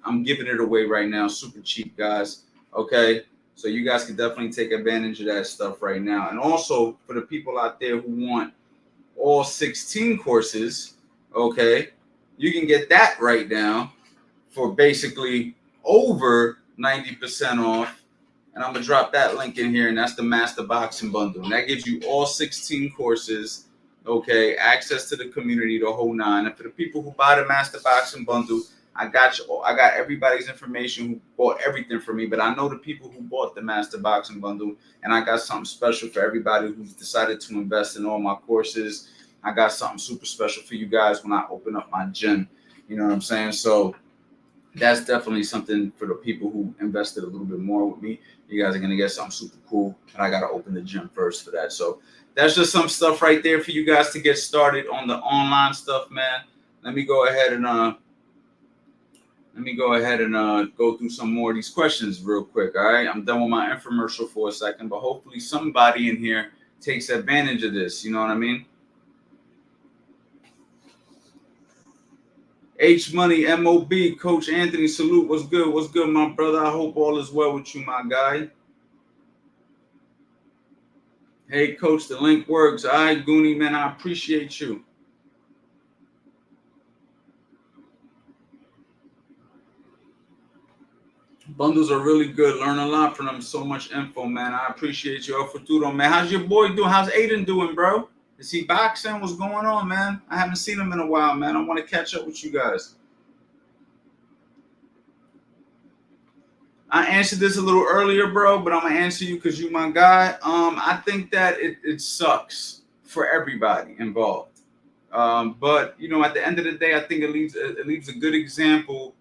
I'm giving it away right now, super cheap, guys. Okay, so you guys can definitely take advantage of that stuff right now. And also for the people out there who want all 16 courses, okay, you can get that right now for basically over 90% off. And I'm gonna drop that link in here, and that's the master boxing bundle. And that gives you all 16 courses, okay, access to the community, the whole nine. And for the people who buy the master boxing bundle, I got everybody's information who bought everything from me, but I know the people who bought the master boxing bundle, and I got something special for everybody who's decided to invest in all my courses. I got something super special for you guys when I open up my gym. You know what I'm saying? So that's definitely something for the people who invested a little bit more with me. You guys are going to get something super cool, and I got to open the gym first for that. So that's just some stuff right there for you guys to get started on the online stuff, man. Let me go ahead and go through some more of these questions real quick. All right, I'm done with my infomercial for a second, but hopefully somebody in here takes advantage of this. You know what I mean? H Money MOB, Coach Anthony, salute. What's good? What's good, my brother? I hope all is well with you, my guy. Hey, Coach, the link works. All right, Goonie, man, I appreciate you. Bundles are really good. Learn a lot from them. So much info, man. I appreciate you. El Futuro, man. How's your boy doing? How's Aiden doing, bro? Is he boxing? What's going on, man? I haven't seen him in a while, man. I want to catch up with you guys. I answered this a little earlier, bro, but I'm going to answer you because you my guy. I think that it sucks for everybody involved. But, you know, at the end of the day, I think it leaves a good example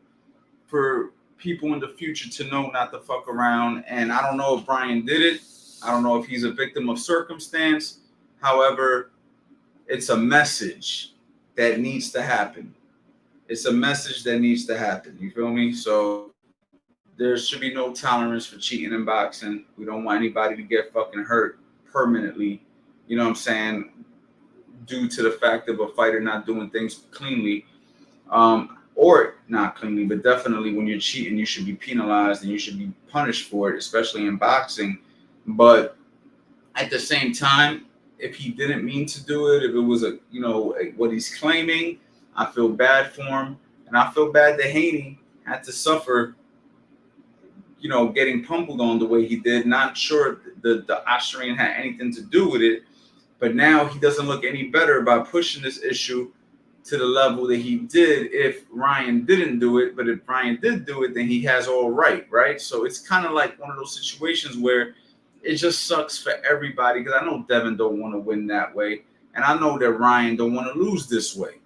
for people in the future to know not to fuck around. And I don't know if Brian did it. I don't know if he's a victim of circumstance. However, it's a message that needs to happen. It's a message that needs to happen. You feel me? So there should be no tolerance for cheating in boxing. We don't want anybody to get fucking hurt permanently. You know what I'm saying? Due to the fact of a fighter not doing things cleanly. Or not cleanly, but definitely when you're cheating, you should be penalized and you should be punished for it, especially in boxing. But at the same time, if he didn't mean to do it, if it was what he's claiming, I feel bad for him, and I feel bad that Haney had to suffer, getting pummeled on the way he did. Not sure the Austrian had anything to do with it, but now he doesn't look any better by pushing this issue to the level that he did if Ryan didn't do it. But if Ryan did do it, then he has all right? So it's kind of like one of those situations where it just sucks for everybody, because I know Devin don't want to win that way, and I know that Ryan don't want to lose this way.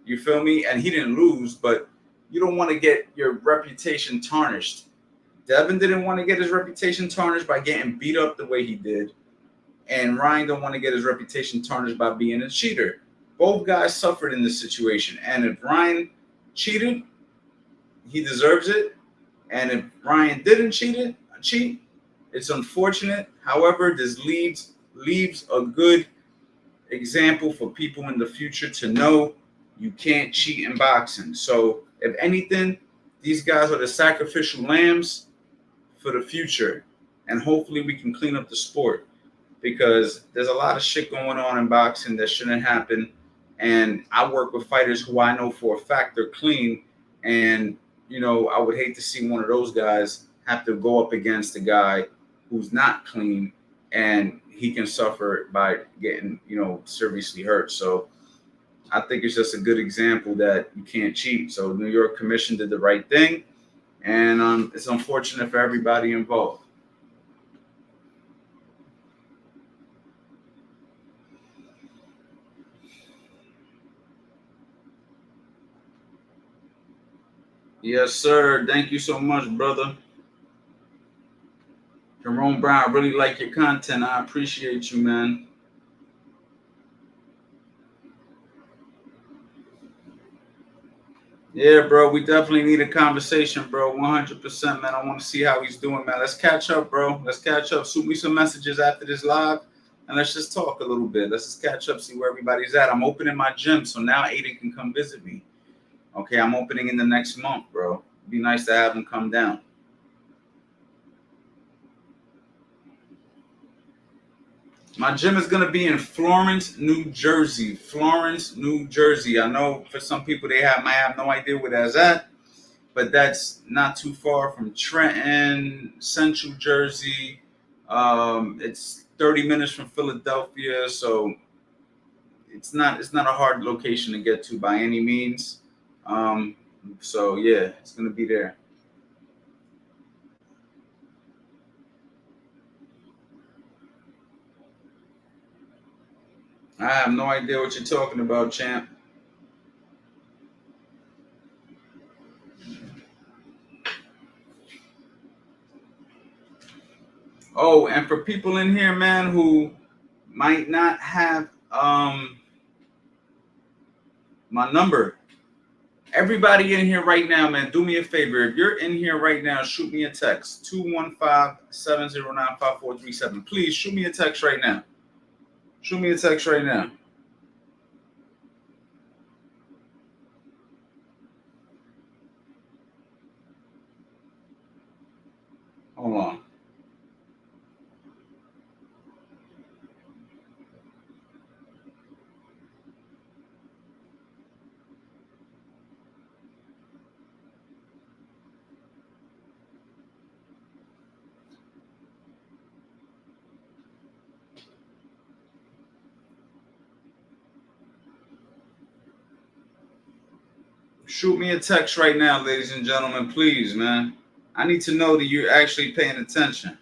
You feel me? And he didn't lose, but you don't want to get your reputation tarnished. Devin didn't want to get his reputation tarnished by getting beat up the way he did. and Ryan don't want to get his reputation tarnished by being a cheater. Both guys suffered in this situation, and if Ryan cheated, he deserves it. And if Ryan didn't cheat, it's unfortunate. However, this leaves a good example for people in the future to know you can't cheat in boxing. So, if anything, these guys are the sacrificial lambs for the future, and hopefully we can clean up the sport, because there's a lot of shit going on in boxing that shouldn't happen. And I work with fighters who I know for a fact they're clean, and I would hate to see one of those guys have to go up against a guy who's not clean, and he can suffer by getting seriously hurt. So I think it's just a good example that you can't cheat. So New York Commission did the right thing, and it's unfortunate for everybody involved. Yes, sir. Thank you so much, brother. Jerome Brown, I really like your content. I appreciate you, man. Yeah, bro. We definitely need a conversation, bro. 100%, man. I want to see how he's doing, man. Let's catch up, bro. Let's catch up. Shoot me some messages after this live, and let's just talk a little bit. Let's just catch up, see where everybody's at. I'm opening my gym, so now Aiden can come visit me. Okay, I'm opening in the next month, bro. It'd be nice to have him come down. My gym is going to be in Florence, New Jersey. Florence, New Jersey. I know for some people might have no idea where that's at, but that's not too far from Trenton, Central Jersey. It's 30 minutes from Philadelphia, so it's not a hard location to get to by any means. So yeah, it's going to be there. I have no idea what you're talking about, champ. Oh, and for people in here, man, who might not have my number, everybody in here right now, man, do me a favor. If you're in here right now, shoot me a text, 215-709-5437. Please shoot me a text right now. Shoot me a text right now. Hold on. Shoot me a text right now, ladies and gentlemen, please, man. I need to know that you're actually paying attention.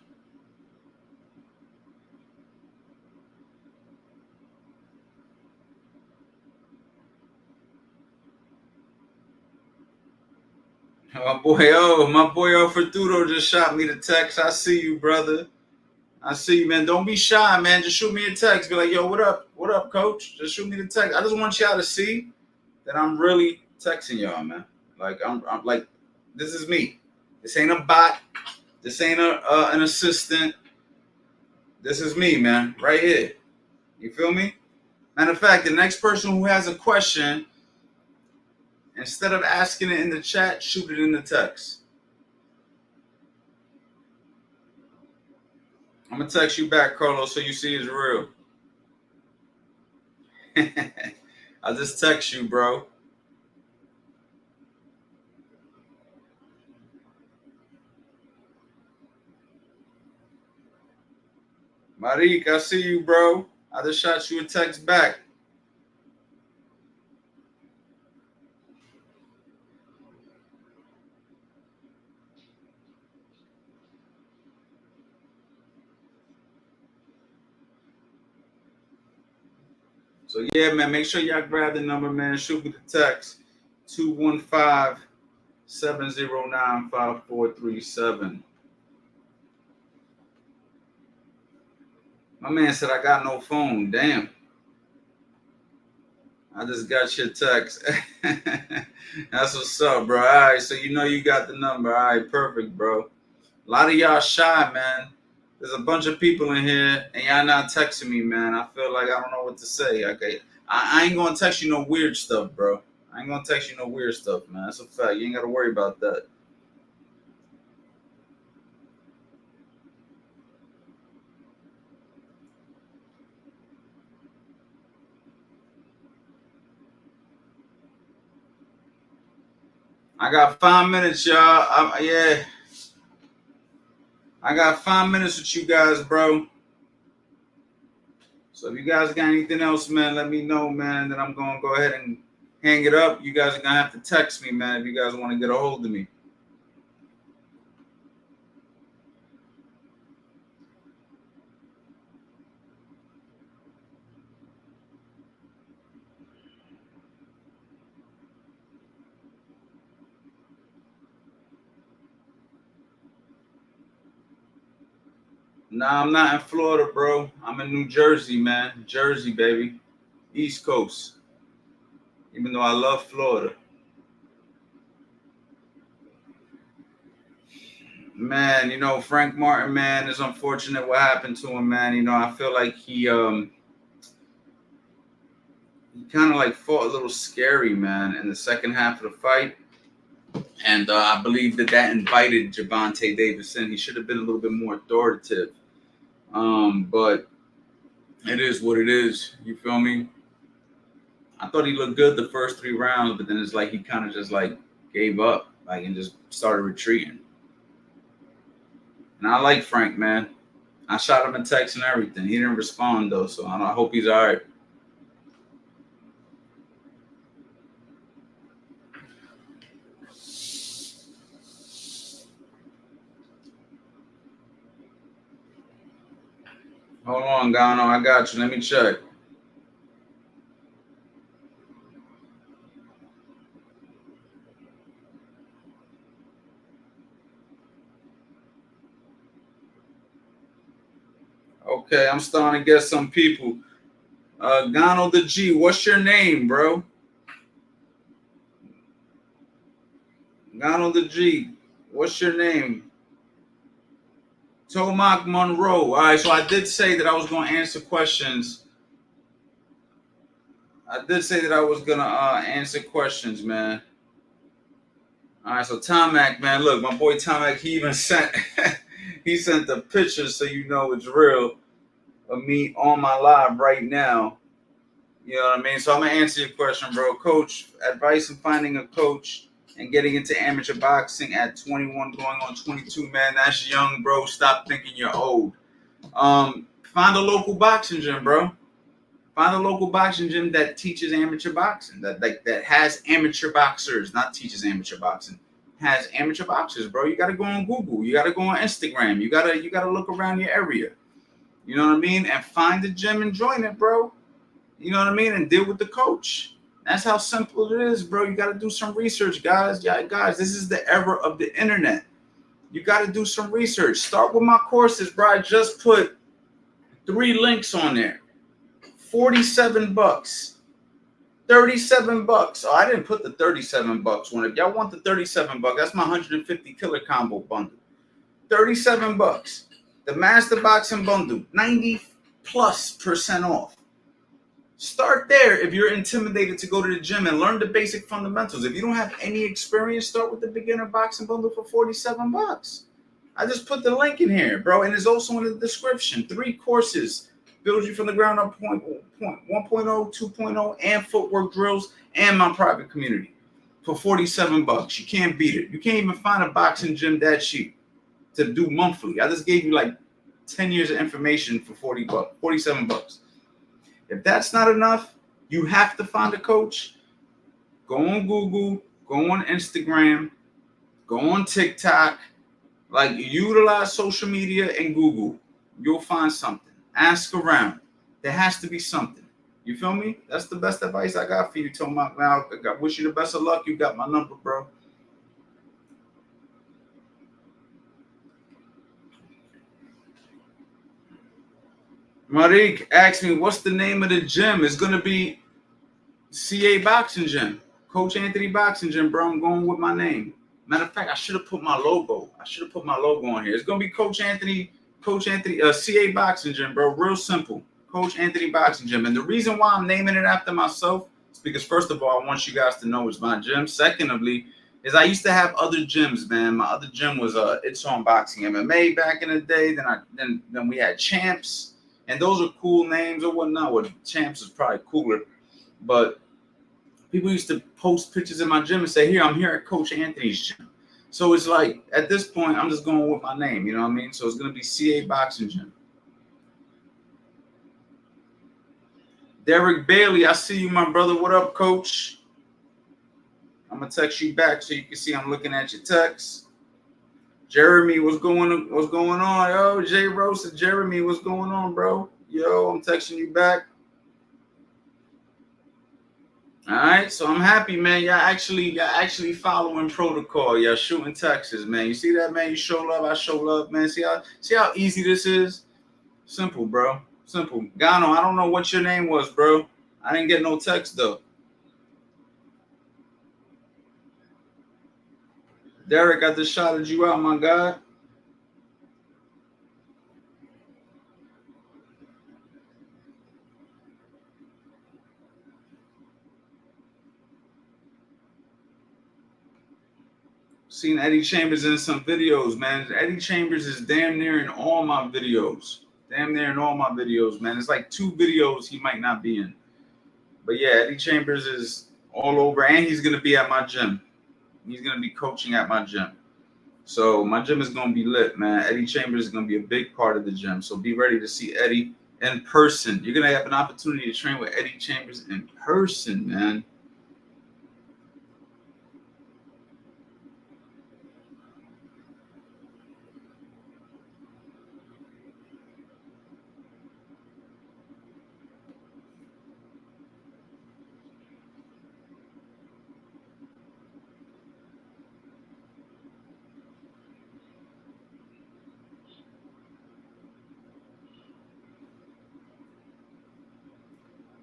My boy Fertudo just shot me the text. I see you, brother. I see you, man. Don't be shy, man. Just shoot me a text. Be like, yo, what up? What up, coach? Just shoot me the text. I just want y'all to see that I'm really texting y'all, man. Like, I'm like, this is me. This ain't a bot. This ain't an assistant. This is me, man. Right here. You feel me? Matter of fact, the next person who has a question, instead of asking it in the chat, shoot it in the text. I'm going to text you back, Carlos, so you see it's real. I'll just text you, bro. Marik, I see you, bro. I just shot you a text back. So yeah, man, make sure y'all grab the number, man. Shoot me the text. 215-709-5437. My man said I got no phone. Damn. I just got your text. That's what's up, bro. All right, so you know you got the number. All right, perfect, bro. A lot of y'all shy, man. There's a bunch of people in here, and y'all not texting me, man. I feel like I don't know what to say. Okay, I ain't gonna text you no weird stuff, bro. I ain't gonna text you no weird stuff, man. That's a fact. You ain't gotta worry about that. I got 5 minutes, y'all. Yeah, I got 5 minutes with you guys, bro. So if you guys got anything else, man, let me know, man. Then I'm gonna go ahead and hang it up. You guys are gonna have to text me, man, if you guys want to get a hold of me. Nah, I'm not in Florida, bro. I'm in New Jersey, man. Jersey, baby. East Coast. Even though I love Florida. Man, Frank Martin, man, it's unfortunate what happened to him, man. I feel like he kind of like fought a little scary, man, in the second half of the fight. And I believe that invited Gervonta Davis in. He should have been a little bit more authoritative. But it is what it is. You feel me? I thought he looked good the first 3 rounds, but then it's like he kind of just like gave up, like, and just started retreating. And I like Frank, man. I shot him a text and everything. He didn't respond though, so I hope he's all right. Hold on, Gano. I got you. Let me check. Okay, I'm starting to get some people. Gano the G, what's your name, bro? Gano the G, what's your name? Tomac Monroe. All right, so I did say that I was going to answer questions. I did say that I was going to answer questions, man. All right, so Tomac, man, look, my boy Tomac, he even sent he sent the pictures so you know it's real of me on my live right now. You know what I mean? So I'm gonna answer your question, bro. Coach, advice in finding a coach and getting into amateur boxing at 21, going on 22, man. That's young, bro. Stop thinking you're old. Find a local boxing gym, bro. Find a local boxing gym that teaches amateur boxing, that has amateur boxers, not teaches amateur boxing, has amateur boxers, bro. You gotta go on Google, you gotta go on Instagram, you gotta look around your area. You know what I mean? And find the gym and join it, bro. You know what I mean? And deal with the coach. That's how simple it is, bro. You gotta do some research, guys. Yeah, guys, this is the era of the internet. You gotta do some research. Start with my courses, bro. I just put 3 links on there. $47, $37. Oh, I didn't put the $37 one. If y'all want the $37, that's my 150 killer combo bundle. $37. The Master Boxing bundle, 90+% off. Start there if you're intimidated to go to the gym and learn the basic fundamentals. If you don't have any experience, start with the beginner boxing bundle for $47. I just put the link in here, bro, and it's also in the description. 3 courses. Build you from the ground up, point 1.0, 2.0, and footwork drills, and my private community for $47. You can't beat it. You can't even find a boxing gym that cheap to do monthly. I just gave you like 10 years of information for $40, $47. If that's not enough, you have to find a coach. Go on Google, go on Instagram, go on TikTok. Like, utilize social media and Google. You'll find something. Ask around. There has to be something. You feel me? That's the best advice I got for you, Tomac. Now, I wish you the best of luck. You got my number, bro. Marik asked me, what's the name of the gym? It's going to be CA Boxing Gym. Coach Anthony Boxing Gym, bro. I'm going with my name. Matter of fact, I should have put my logo. On here. It's going to be Coach Anthony, CA Boxing Gym, bro. Real simple. Coach Anthony Boxing Gym. And the reason why I'm naming it after myself is because, first of all, I want you guys to know it's my gym. Secondly, is I used to have other gyms, man. My other gym was It's On Boxing MMA back in the day. Then we had Champs. And those are cool names or whatnot. Well, Champs is probably cooler. But people used to post pictures in my gym and say, here, I'm here at Coach Anthony's gym. So it's like, at this point, I'm just going with my name. You know what I mean? So it's going to be CA Boxing Gym. Derek Bailey, I see you, my brother. What up, Coach? I'm going to text you back so you can see I'm looking at your text. Jeremy, what's going on? Yo, J Rose and Jeremy, what's going on, bro? Yo, I'm texting you back. All right, so I'm happy, man. Y'all actually following protocol. Y'all shooting texts, man. You see that, man? You show love, I show love, man. See how easy this is? Simple, bro. Simple. Gano, I don't know what your name was, bro. I didn't get no text though. Derek, I just shouted you out, my guy. Seen Eddie Chambers in some videos, man. Eddie Chambers is damn near in all my videos. Man. It's like 2 videos he might not be in. But yeah, Eddie Chambers is all over, and he's going to be at my gym. He's going to be coaching at my gym. So my gym is going to be lit, man. Eddie Chambers is going to be a big part of the gym. So be ready to see Eddie in person. You're going to have an opportunity to train with Eddie Chambers in person, man.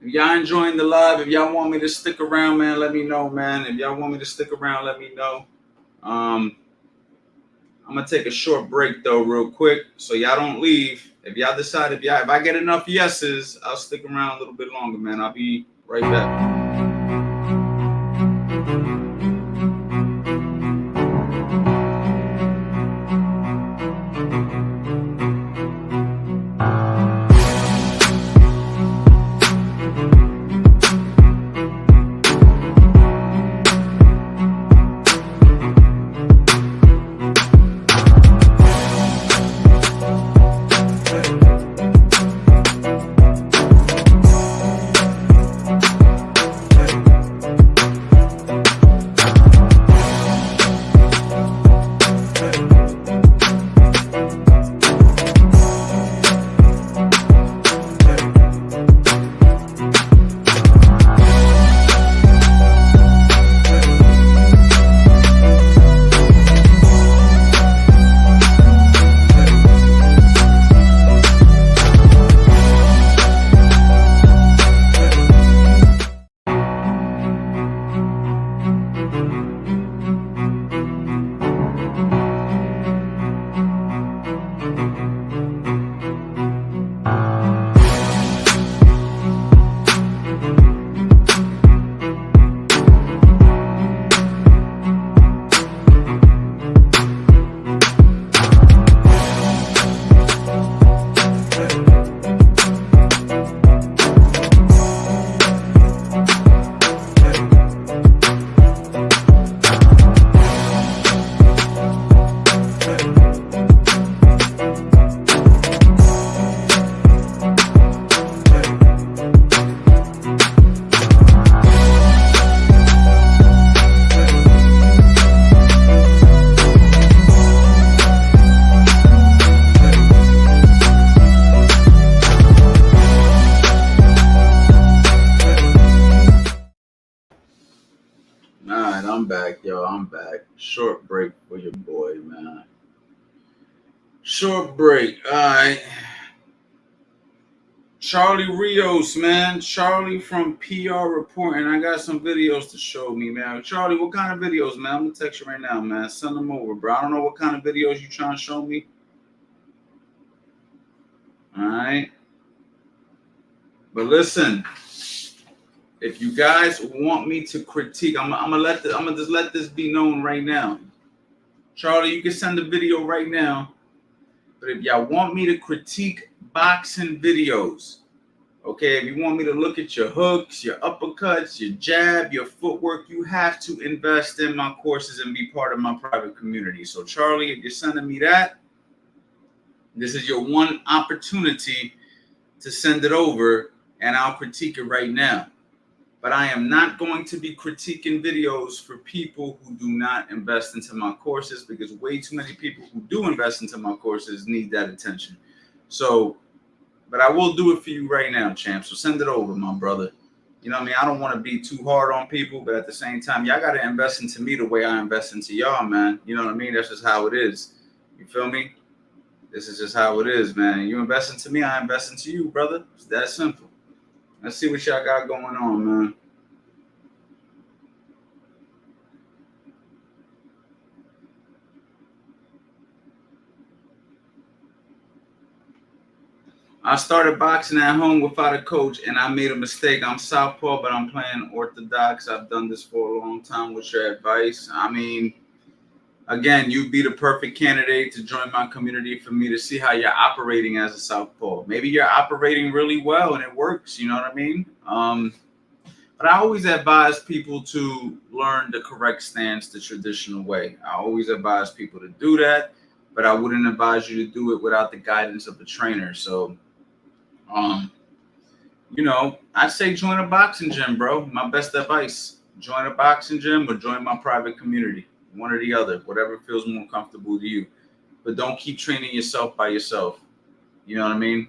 If y'all enjoying the live, if y'all want me to stick around, man, let me know, man. If y'all want me to stick around, let me know. I'm gonna take a short break though, real quick, so y'all don't leave. If y'all decide, if I get enough yeses, I'll stick around a little bit longer, man. I'll be right back. I'm back, yo. I'm back. Short break for your boy, man. Short break. All right. Charlie Rios, man. Charlie from PR Reporting. I got some videos to show me, man. Charlie, what kind of videos, man? I'm gonna text you right now, man. Send them over, bro. I don't know what kind of videos you trying to show me. All right. But listen, if you guys want me to critique, I'm gonna just let this be known right now. Charlie, you can send a video right now. But if y'all want me to critique boxing videos, okay, if you want me to look at your hooks, your uppercuts, your jab, your footwork, you have to invest in my courses and be part of my private community. So, Charlie, if you're sending me that, this is your one opportunity to send it over, and I'll critique it right now. But I am not going to be critiquing videos for people who do not invest into my courses, because way too many people who do invest into my courses need that attention. So, but I will do it for you right now, champ. So send it over, my brother. You know what I mean? I don't want to be too hard on people, but at the same time, y'all got to invest into me the way I invest into y'all, man. You know what I mean? That's just how it is. You feel me? This is just how it is, man. You invest into me, I invest into you, brother. It's that simple. Let's see what y'all got going on, man. I started boxing at home without a coach, and I made a mistake. I'm southpaw, but I'm playing orthodox. I've done this for a long time. What's your advice? I mean, again, you'd be the perfect candidate to join my community for me to see how you're operating as a southpaw. Maybe you're operating really well and it works. You know what I mean? But I always advise people to learn the correct stance the traditional way. I always advise people to do that, but I wouldn't advise you to do it without the guidance of the trainer. So, you know, I'd say join a boxing gym, bro. My best advice: join a boxing gym or join my private community. One or the other, whatever feels more comfortable to you. But don't keep training yourself by yourself. You know what I mean?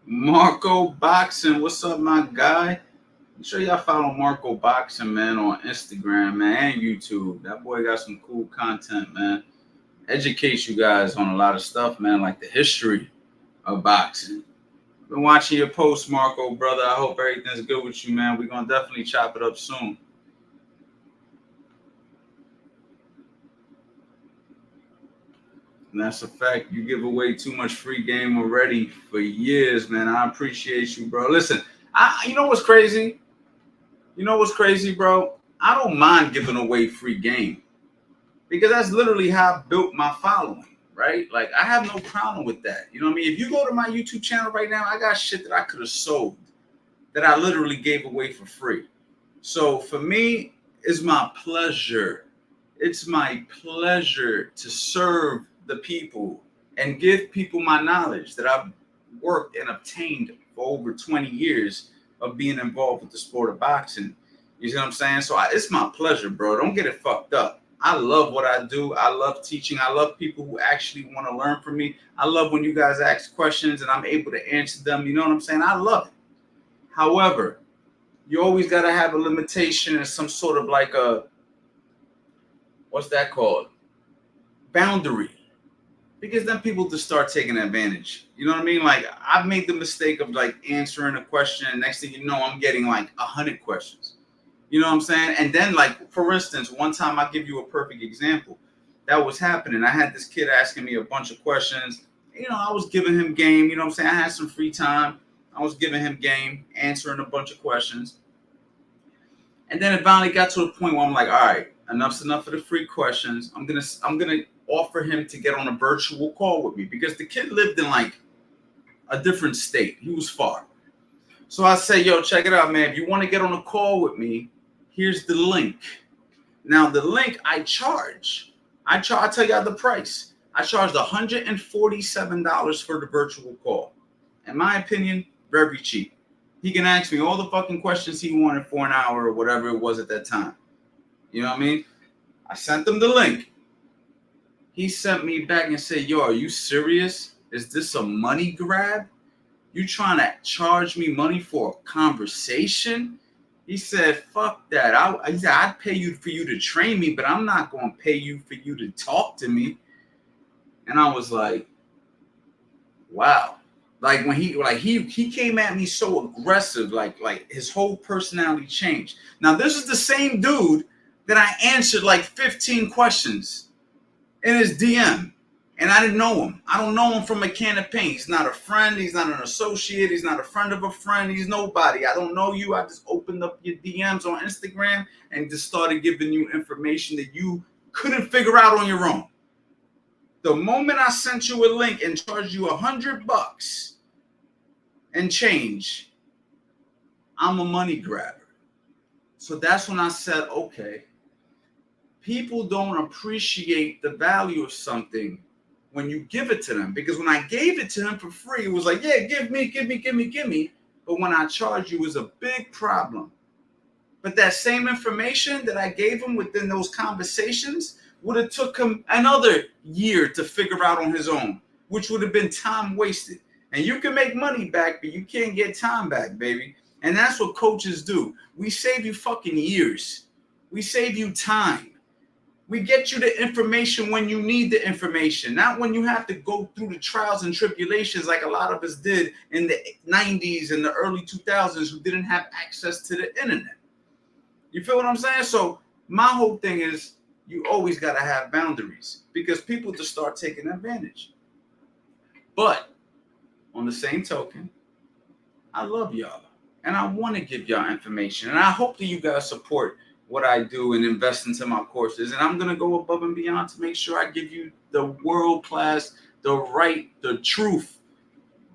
Marco Boxing, what's up, my guy? Make sure y'all follow Marco Boxing, man, on Instagram, man, and YouTube. That boy got some cool content, man. Educates you guys on a lot of stuff, man, like the history of boxing. Been watching your posts, Marco, brother. I hope everything's good with you, man. We're gonna definitely chop it up soon. And that's a fact. You give away too much free game already for years, man. I appreciate you, bro. Listen, you know what's crazy? You know what's crazy, bro? I don't mind giving away free game, because that's literally how I built my following, right? Like, I have no problem with that. You know what I mean? If you go to my YouTube channel right now, I got shit that I could have sold that I literally gave away for free. So for me, it's my pleasure. It's my pleasure to serve the people and give people my knowledge that I've worked and obtained for over 20 years of being involved with the sport of boxing. You see what I'm saying? So it's my pleasure, bro. Don't get it fucked up. I love what I do. I love teaching. I love people who actually want to learn from me. I love when you guys ask questions and I'm able to answer them. You know what I'm saying? I love it. However, you always got to have a limitation and some sort of like a, what's that called? Boundary. Because then people just start taking advantage. You know what I mean? Like, I've made the mistake of like answering a question, and next thing you know, I'm getting like 100 questions. You know what I'm saying? And then, like, for instance, one time, I'll give you a perfect example. That was happening. I had this kid asking me a bunch of questions. You know, I was giving him game. You know what I'm saying? I had some free time. I was giving him game, answering a bunch of questions. And then it finally got to a point where I'm like, all right, enough's enough of the free questions. I'm gonna offer him to get on a virtual call with me, because the kid lived in like a different state. He was far. So I say, yo, check it out, man. If you want to get on a call with me, here's the link. Now, the link I charge. I'll tell y'all the price. I charged $147 for the virtual call. In my opinion, very cheap. He can ask me all the fucking questions he wanted for an hour or whatever it was at that time. You know what I mean? I sent him the link. He sent me back and said, yo, are you serious? Is this a money grab? You trying to charge me money for a conversation? He said, fuck that. He said, I'd pay you for you to train me, but I'm not going to pay you for you to talk to me. And I was like, wow. Like when he came at me so aggressive, like his whole personality changed. Now, this is the same dude that I answered like 15 questions in his DM. And I didn't know him. I don't know him from a can of paint. He's not a friend. He's not an associate. He's not a friend of a friend. He's nobody. I don't know you. I just opened up your DMs on Instagram and just started giving you information that you couldn't figure out on your own. The moment I sent you a link and charged you $100 and change, I'm a money grabber. So that's when I said, okay, people don't appreciate the value of something when you give it to them. Because when I gave it to him for free, it was like, yeah, give me. But when I charge you, it was a big problem. But that same information that I gave him within those conversations would have took him another year to figure out on his own, which would have been time wasted. And you can make money back, but you can't get time back, baby. And that's what coaches do. We save you fucking years. We save you time. We get you the information when you need the information, not when you have to go through the trials and tribulations like a lot of us did in the 90s and the early 2000s who didn't have access to the internet. You feel what I'm saying? So my whole thing is you always got to have boundaries because people just start taking advantage. But on the same token, I love y'all and I want to give y'all information. And I hope that you guys support what I do and invest into my courses. And I'm going to go above and beyond to make sure I give you the world-class, the truth,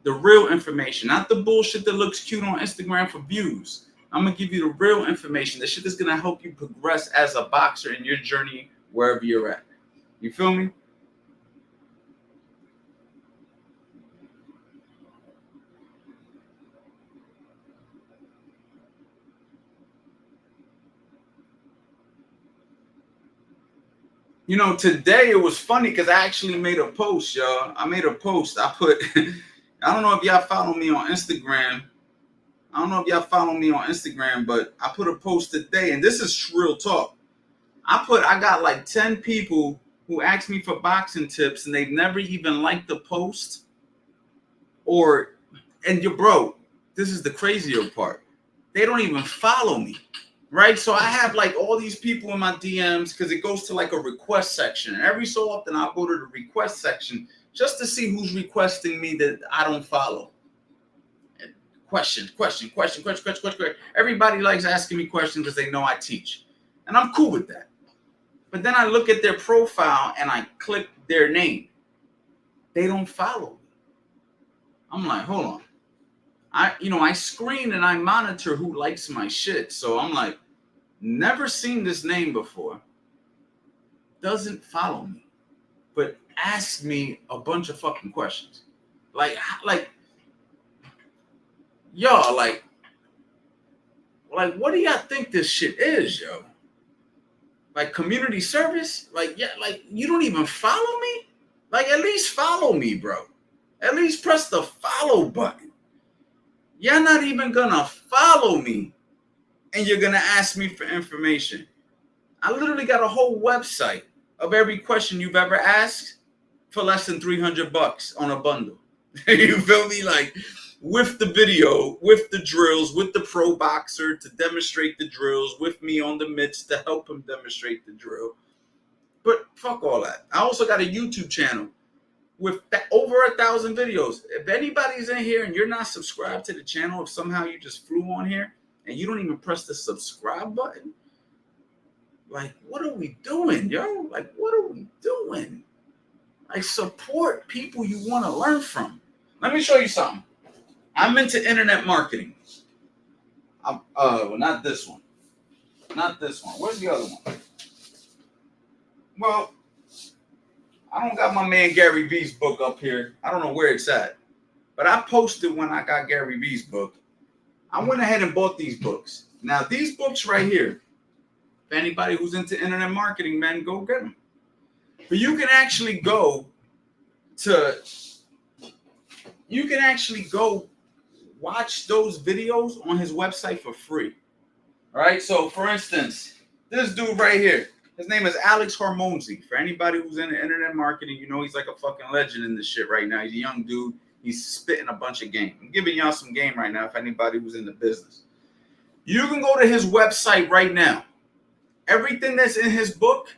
the real information, not the bullshit that looks cute on Instagram for views. I'm going to give you the real information, the shit that's going to help you progress as a boxer in your journey wherever you're at. You feel me? You know, today it was funny because I actually made a post, y'all. I put, I don't know if y'all follow me on Instagram. But I put a post today, and this is real talk. I got like 10 people who asked me for boxing tips, and they've never even liked the post. Bro, this is the crazier part. They don't even follow me. Right, so I have like all these people in my DMs because it goes to like a request section. And every so often I'll go to the request section just to see who's requesting me that I don't follow. Question. Everybody likes asking me questions because they know I teach. And I'm cool with that. But then I look at their profile and I click their name. They don't follow me. I'm like, hold on. I screen and I monitor who likes my shit. So I'm like, never seen this name before. Doesn't follow me, but ask me a bunch of fucking questions. Like, y'all, like, what do y'all think this shit is, yo? Like community service? Like, yeah, like you don't even follow me? Like, at least follow me, bro. At least press the follow button. You're not even gonna follow me and you're gonna ask me for information. I literally got a whole website of every question you've ever asked for less than $300 on a bundle. You feel me? Like with the video, with the drills, with the pro boxer to demonstrate the drills, with me on the mitts to help him demonstrate the drill. But fuck all that. I also got a YouTube channel with over 1,000 videos. If anybody's in here and you're not subscribed to the channel, if somehow you just flew on here and you don't even press the subscribe button, like, what are we doing, yo? Like, what are we doing? Like, support people you want to learn from. Let me show you something. I'm into internet marketing. Not this one. Where's the other one? Well, I don't got my man Gary Vee's book up here. I don't know where it's at. But I posted when I got Gary Vee's book. I went ahead and bought these books. Now, these books right here, if anybody who's into internet marketing, man, go get them. But you can actually go watch those videos on his website for free. All right. So, for instance, this dude right here, his name is Alex Hormozi. For anybody who's in the internet marketing, you know he's like a fucking legend in this shit right now. He's a young dude. He's spitting a bunch of game. I'm giving y'all some game right now. If anybody who's in the business, you can go to his website right now. Everything that's in his book,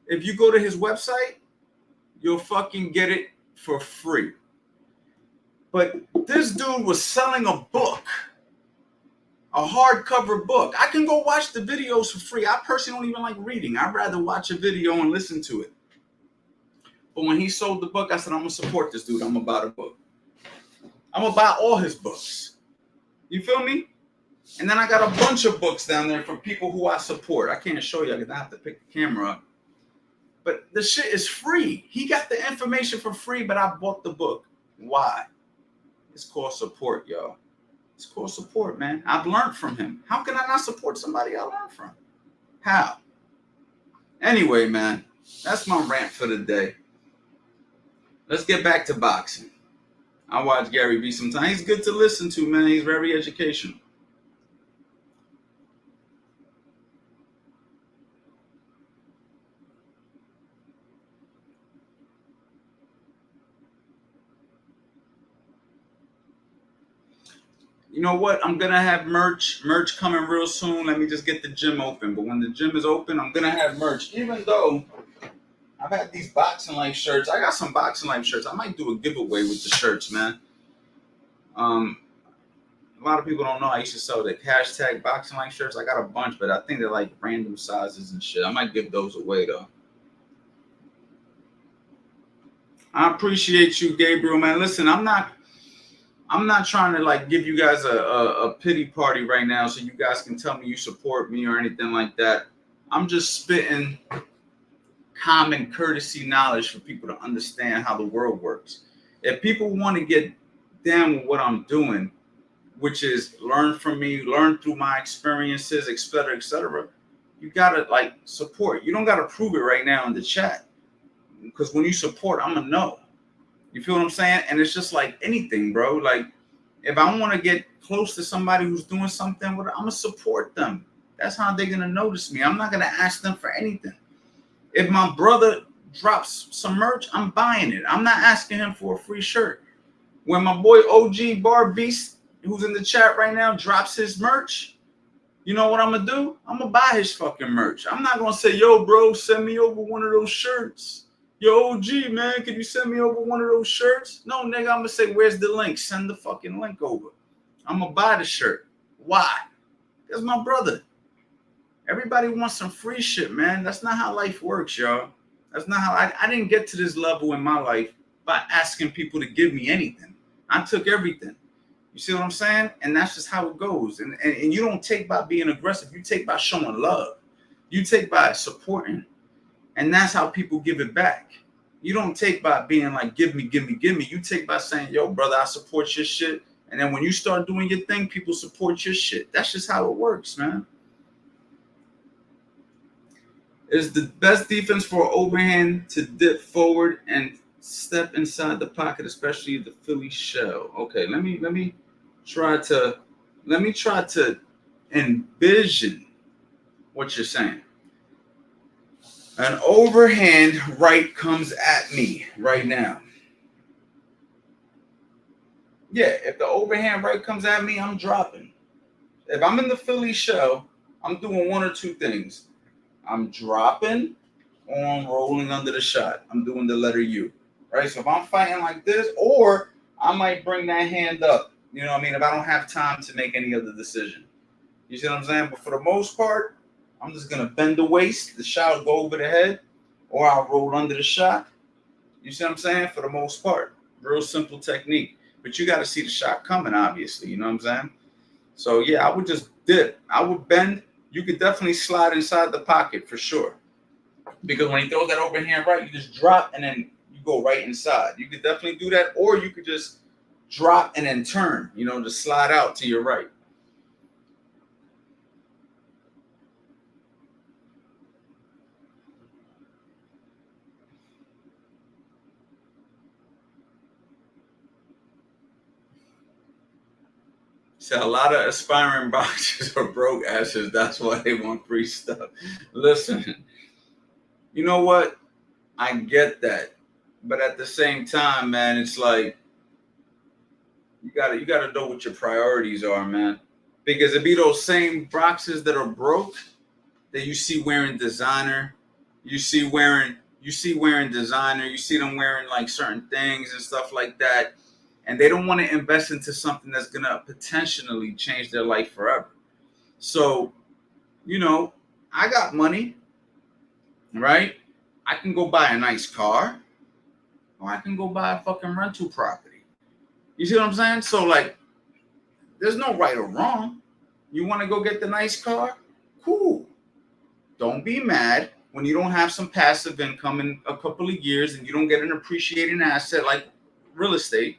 if you go to his website, you'll fucking get it for free. But this dude was selling a book, a hardcover book. I can go watch the videos for free. I personally don't even like reading. I'd rather watch a video and listen to it. But when he sold the book, I said, I'm going to support this dude. I'm going to buy the book. I'm going to buy all his books. You feel me? And then I got a bunch of books down there for people who I support. I can't show you because I have to pick the camera up. But the shit is free. He got the information for free, but I bought the book. Why? It's called support, y'all. It's called support, man. I've learned from him. How can I not support somebody I learned from? How? Anyway, man, that's my rant for the day. Let's get back to boxing. I watch Gary Vee sometimes. He's good to listen to, man. He's very educational. You know what? I'm going to have merch coming real soon. Let me just get the gym open. But when the gym is open, I'm going to have merch. Even though I've had these Boxing Life shirts. I got some Boxing Life shirts. I might do a giveaway with the shirts, man. A lot of people don't know I used to sell the hashtag Boxing Life shirts. I got a bunch, but I think they're like random sizes and shit. I might give those away, though. I appreciate you, Gabriel, man. Listen, I'm not trying to like give you guys a pity party right now so you guys can tell me you support me or anything like that. I'm just spitting common courtesy knowledge for people to understand how the world works. If people want to get down with what I'm doing, which is learn from me, learn through my experiences, et cetera, you gotta like support. You don't gotta prove it right now in the chat. Because when you support, I'm gonna know. You feel what I'm saying? And it's just like anything, bro. Like, if I want to get close to somebody who's doing something, I'm going to support them. That's how they're going to notice me. I'm not going to ask them for anything. If my brother drops some merch, I'm buying it. I'm not asking him for a free shirt. When my boy OG Bar Beast, who's in the chat right now, drops his merch, you know what I'm going to do? I'm going to buy his fucking merch. I'm not going to say, yo, bro, send me over one of those shirts. Yo, OG, man, can you send me over one of those shirts? No, nigga, I'm going to say, where's the link? Send the fucking link over. I'm going to buy the shirt. Why? That's my brother. Everybody wants some free shit, man. That's not how life works, y'all. That's not how I didn't get to this level in my life by asking people to give me anything. I took everything. You see what I'm saying? And that's just how it goes. And you don't take by being aggressive. You take by showing love. You take by supporting. And that's how people give it back. You don't take by being like, give me. You take by saying, yo, brother, I support your shit. And then when you start doing your thing, people support your shit. That's just how it works, man. It's the best defense for overhand to dip forward and step inside the pocket, especially the Philly shell. Okay, let me try to envision what you're saying. An overhand right comes at me right now. Yeah, if the overhand right comes at me, I'm dropping. If I'm in the Philly shell, I'm doing one or two things. I'm dropping or I'm rolling under the shot. I'm doing the letter U. Right? So if I'm fighting like this, or I might bring that hand up. You know what I mean? If I don't have time to make any other decision. You see what I'm saying? But for the most part, I'm just going to bend the waist. The shot will go over the head. Or I'll roll under the shot. You see what I'm saying? For the most part. Real simple technique. But you got to see the shot coming, obviously. You know what I'm saying? So, yeah, I would just dip. I would bend. You could definitely slide inside the pocket for sure. Because when he throws that overhand right, you just drop and then you go right inside. You could definitely do that. Or you could just drop and then turn. You know, just slide out to your right. So a lot of aspiring boxers are broke asses. That's why they want free stuff. Listen, you know what? I get that, but at the same time, man, it's like you gotta know what your priorities are, man. Because it be those same boxers that are broke that you see wearing designer, you see wearing designer, you see them wearing like certain things and stuff like that, and they don't want to invest into something that's gonna potentially change their life forever. So, you know, I got money, right? I can go buy a nice car, or I can go buy a fucking rental property. You see what I'm saying? So like, there's no right or wrong. You want to go get the nice car? Cool. Don't be mad when you don't have some passive income in a couple of years and you don't get an appreciating asset like real estate.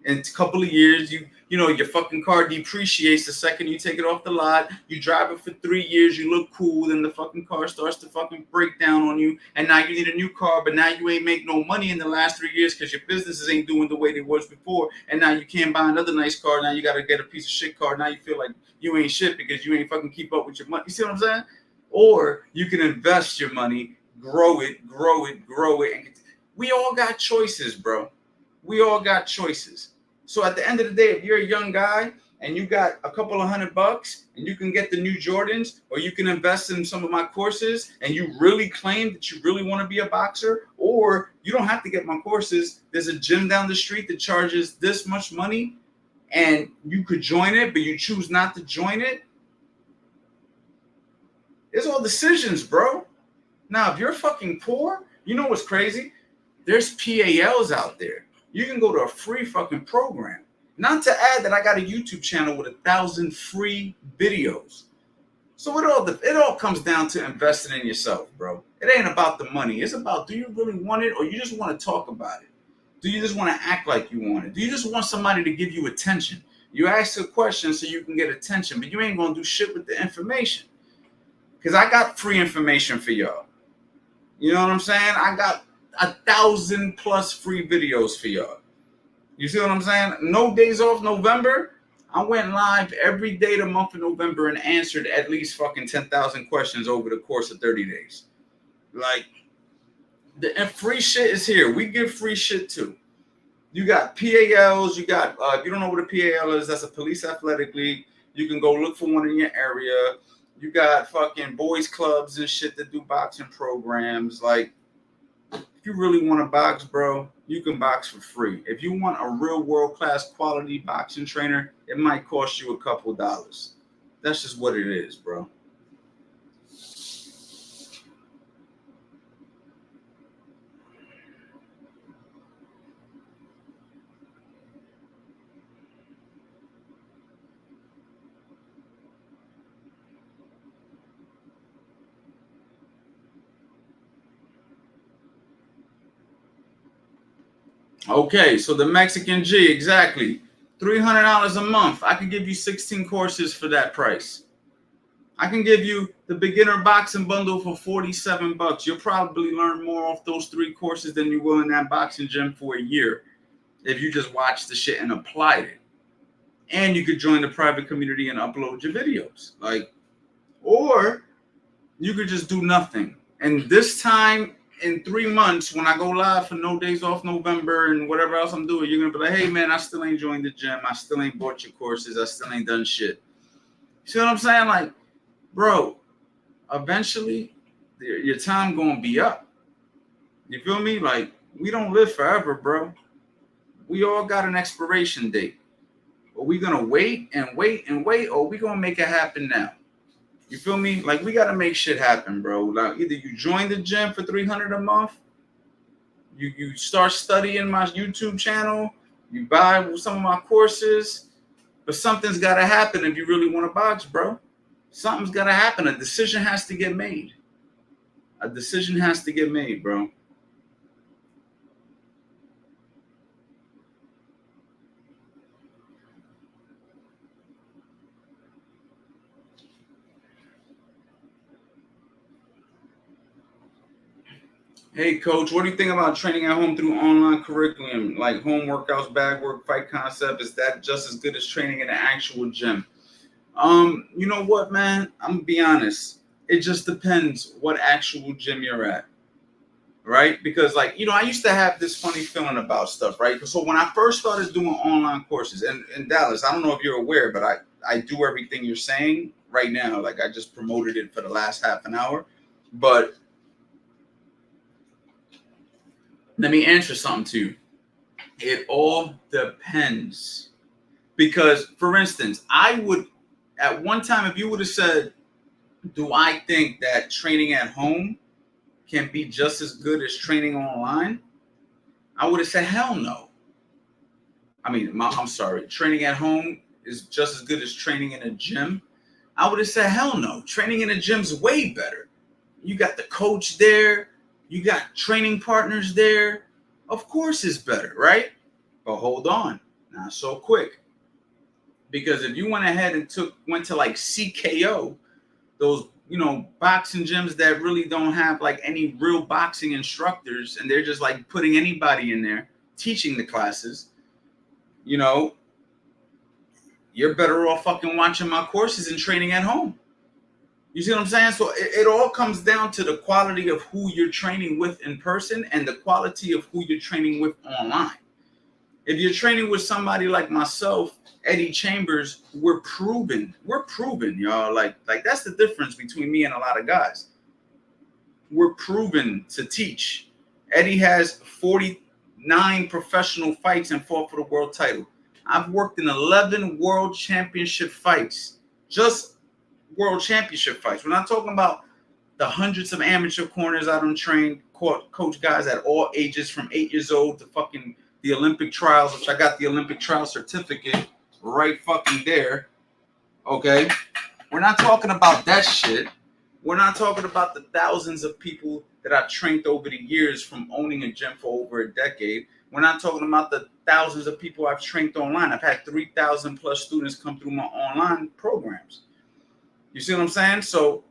In a couple of years, you know your fucking car depreciates the second you take it off the lot. You drive it for 3 years, you look cool, then the fucking car starts to fucking break down on you, and now you need a new car, but now you ain't make no money in the last 3 years because your businesses ain't doing the way they was before, and now you can't buy another nice car. Now you got to get a piece of shit car. Now you feel like you ain't shit because you ain't fucking keep up with your money. You see what I'm saying? Or you can invest your money, grow it, grow it, grow it. And we all got choices, bro. We all got choices. So at the end of the day, if you're a young guy and you got a couple of $100 and you can get the new Jordans, or you can invest in some of my courses and you really claim that you really want to be a boxer, or you don't have to get my courses. There's a gym down the street that charges this much money and you could join it, but you choose not to join it. It's all decisions, bro. Now, if you're fucking poor, you know what's crazy? There's PALs out there. You can go to a free fucking program. Not to add that I got a YouTube channel with 1,000 free videos. So it all comes down to investing in yourself, bro. It ain't about the money. It's about, do you really want it, or you just want to talk about it? Do you just want to act like you want it? Do you just want somebody to give you attention? You ask a question so you can get attention, but you ain't gonna do shit with the information. Because I got free information for y'all. You know what I'm saying? I got 1,000 plus free videos for y'all. You see what I'm saying? No Days Off November. I went live every day the month of November and answered at least fucking 10,000 questions over the course of 30 days. Like, and free shit is here. We give free shit too. You got PALs. You got, if you don't know what a PAL is, that's a police athletic league. You can go look for one in your area. You got fucking boys clubs and shit that do boxing programs. Like, if you really want to box, bro, you can box for free. If you want a real world-class quality boxing trainer, it might cost you a couple dollars. That's just what it is, bro. Okay, so the Mexican G, exactly. $300 a month. I can give you 16 courses for that price. I can give you the beginner boxing bundle for $47. You'll probably learn more off those 3 courses than you will in that boxing gym for a year if you just watched the shit and applied it. And you could join the private community and upload your videos. Like, or you could just do nothing. And this time in 3 months, when I go live for No Days Off November and whatever else I'm doing, you're gonna be like, hey man, I still ain't joined the gym. I still ain't bought your courses. I still ain't done shit. See what I'm saying? Like, bro, eventually your time gonna be up. You feel me? Like, we don't live forever, bro. We all got an expiration date. Are we gonna wait and wait and wait, or are we gonna make it happen now? You feel me? Like, we gotta make shit happen, bro. Like, either you join the gym for $300 a month, you start studying my YouTube channel, you buy some of my courses, but something's gotta happen if you really want to box, bro. Something's gotta happen. A decision has to get made. A decision has to get made, bro. Hey, coach, what do you think about training at home through online curriculum, like home workouts, bag work, fight concept? Is that just as good as training in an actual gym? You know what, man? I'm gonna be honest. It just depends what actual gym you're at, right? Because, like, I used to have this funny feeling about stuff, right? So when I first started doing online courses, and in Dallas, I don't know if you're aware, but I do everything you're saying right now. Like, I just promoted it for the last half an hour, but let me answer something to you. It all depends. Because, for instance, I would, at one time, if you would have said, do I think that training at home can be just as good as training online? I would have said, hell no. I'm sorry, training at home is just as good as training in a gym. I would have said, hell no. Training in a gym's way better. You got the coach there, you got training partners there. Of course it's better, right? But hold on, not so quick. Because if you went ahead and went to like CKO, those boxing gyms that really don't have like any real boxing instructors, and they're just like putting anybody in there teaching the classes, you're better off fucking watching my courses and training at home. You see what I'm saying? So it all comes down to the quality of who you're training with in person and the quality of who you're training with online. If you're training with somebody like myself, Eddie Chambers, we're proven, y'all. Like that's the difference between me and a lot of guys. We're proven to teach. Eddie has 49 professional fights and fought for the world title. I've worked in 11 world championship fights, just world championship fights. We're not talking about the hundreds of amateur corners I done trained, coach guys at all ages, from 8 years old to fucking the Olympic trials, which I got the Olympic trial certificate right fucking there. Okay? We're not talking about that shit. We're not talking about the thousands of people that I've trained over the years from owning a gym for over a decade. We're not talking about the thousands of people I've trained online. I've had 3,000 plus students come through my online programs. You see what I'm saying? So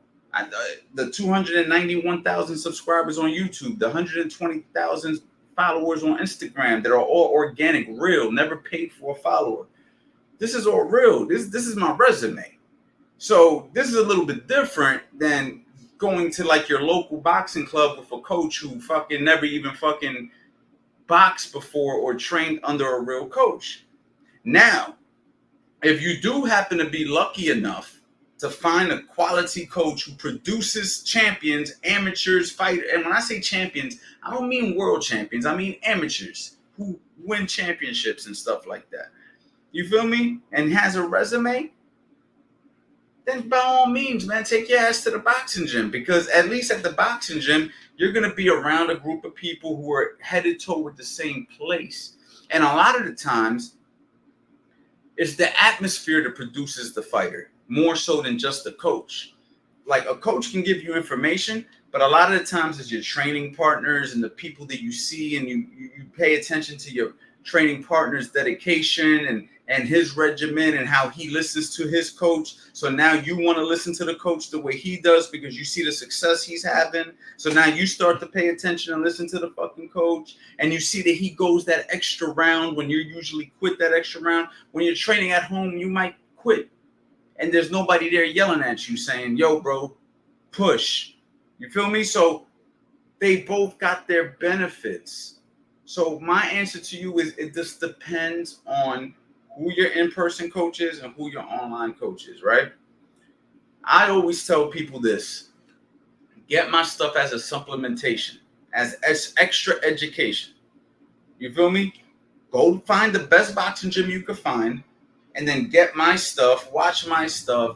the 291,000 subscribers on YouTube, the 120,000 followers on Instagram that are all organic, real, never paid for a follower. This is all real. This is my resume. So this is a little bit different than going to like your local boxing club with a coach who fucking never even fucking boxed before or trained under a real coach. Now, if you do happen to be lucky enough to find a quality coach who produces champions, amateurs, fighters, and when I say champions, I don't mean world champions, I mean amateurs who win championships and stuff like that. You feel me? And has a resume, then by all means, man, take your ass to the boxing gym, because at least at the boxing gym, you're going to be around a group of people who are headed toward the same place. And a lot of the times, it's the atmosphere that produces the fighter, more so than just the coach. Like a coach can give you information, but a lot of the times it's your training partners and the people that you see, and you pay attention to your training partner's dedication and his regimen and how he listens to his coach. So now you want to listen to the coach the way he does because you see the success he's having. So now you start to pay attention and listen to the fucking coach, and you see that he goes that extra round when you usually quit that extra round. When you're training at home, you might quit, and there's nobody there yelling at you saying, yo, bro, push. You feel me? So they both got their benefits. So my answer to you is it just depends on who your in-person coach is and who your online coach is, right? I always tell people this: get my stuff as a supplementation, as extra education. You feel me? Go find the best boxing gym you can find, and then get my stuff, watch my stuff,